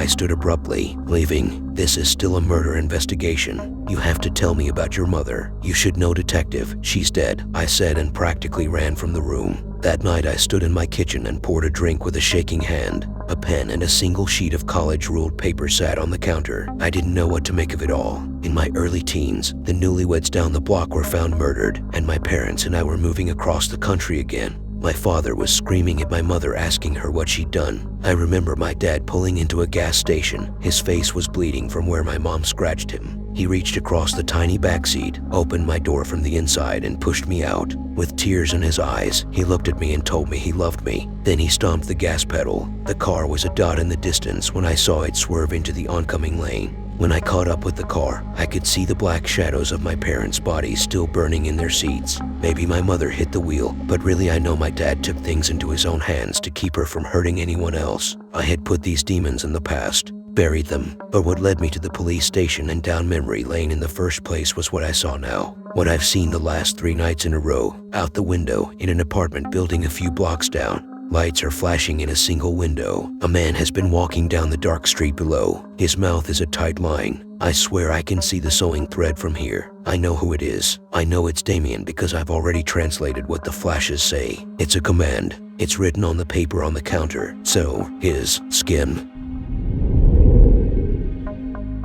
[SPEAKER 1] stood abruptly, leaving. This is still a murder investigation. You have to tell me about your mother. You should know, detective. She's dead, I said and practically ran from the room. That night I stood in my kitchen and poured a drink with a shaking hand. A pen and a single sheet of college-ruled paper sat on the counter. I didn't know what to make of it all. In my early teens, the newlyweds down the block were found murdered, and my parents and I were moving across the country again. My father was screaming at my mother, asking her what she'd done. I remember my dad pulling into a gas station. His face was bleeding from where my mom scratched him. He reached across the tiny backseat, opened my door from the inside, and pushed me out. With tears in his eyes, he looked at me and told me he loved me. Then he stomped the gas pedal. The car was a dot in the distance when I saw it swerve into the oncoming lane. When I caught up with the car, I could see the black shadows of my parents' bodies still burning in their seats. Maybe my mother hit the wheel, but really I know my dad took things into his own hands to keep her from hurting anyone else. I had put these demons in the past, buried them, but what led me to the police station and down memory lane in the first place was what I saw now. What I've seen the last 3 nights in a row, out the window in an apartment building a few blocks down. Lights are flashing in a single window. A man has been walking down the dark street below. His mouth is a tight line. I swear I can see the sewing thread from here. I know who it is. I know it's Damien because I've already translated what the flashes say. It's a command. It's written on the paper on the counter. So, his skin.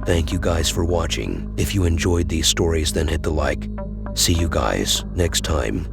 [SPEAKER 1] Thank you guys for watching. If you enjoyed these stories, then hit the like. See you guys next time.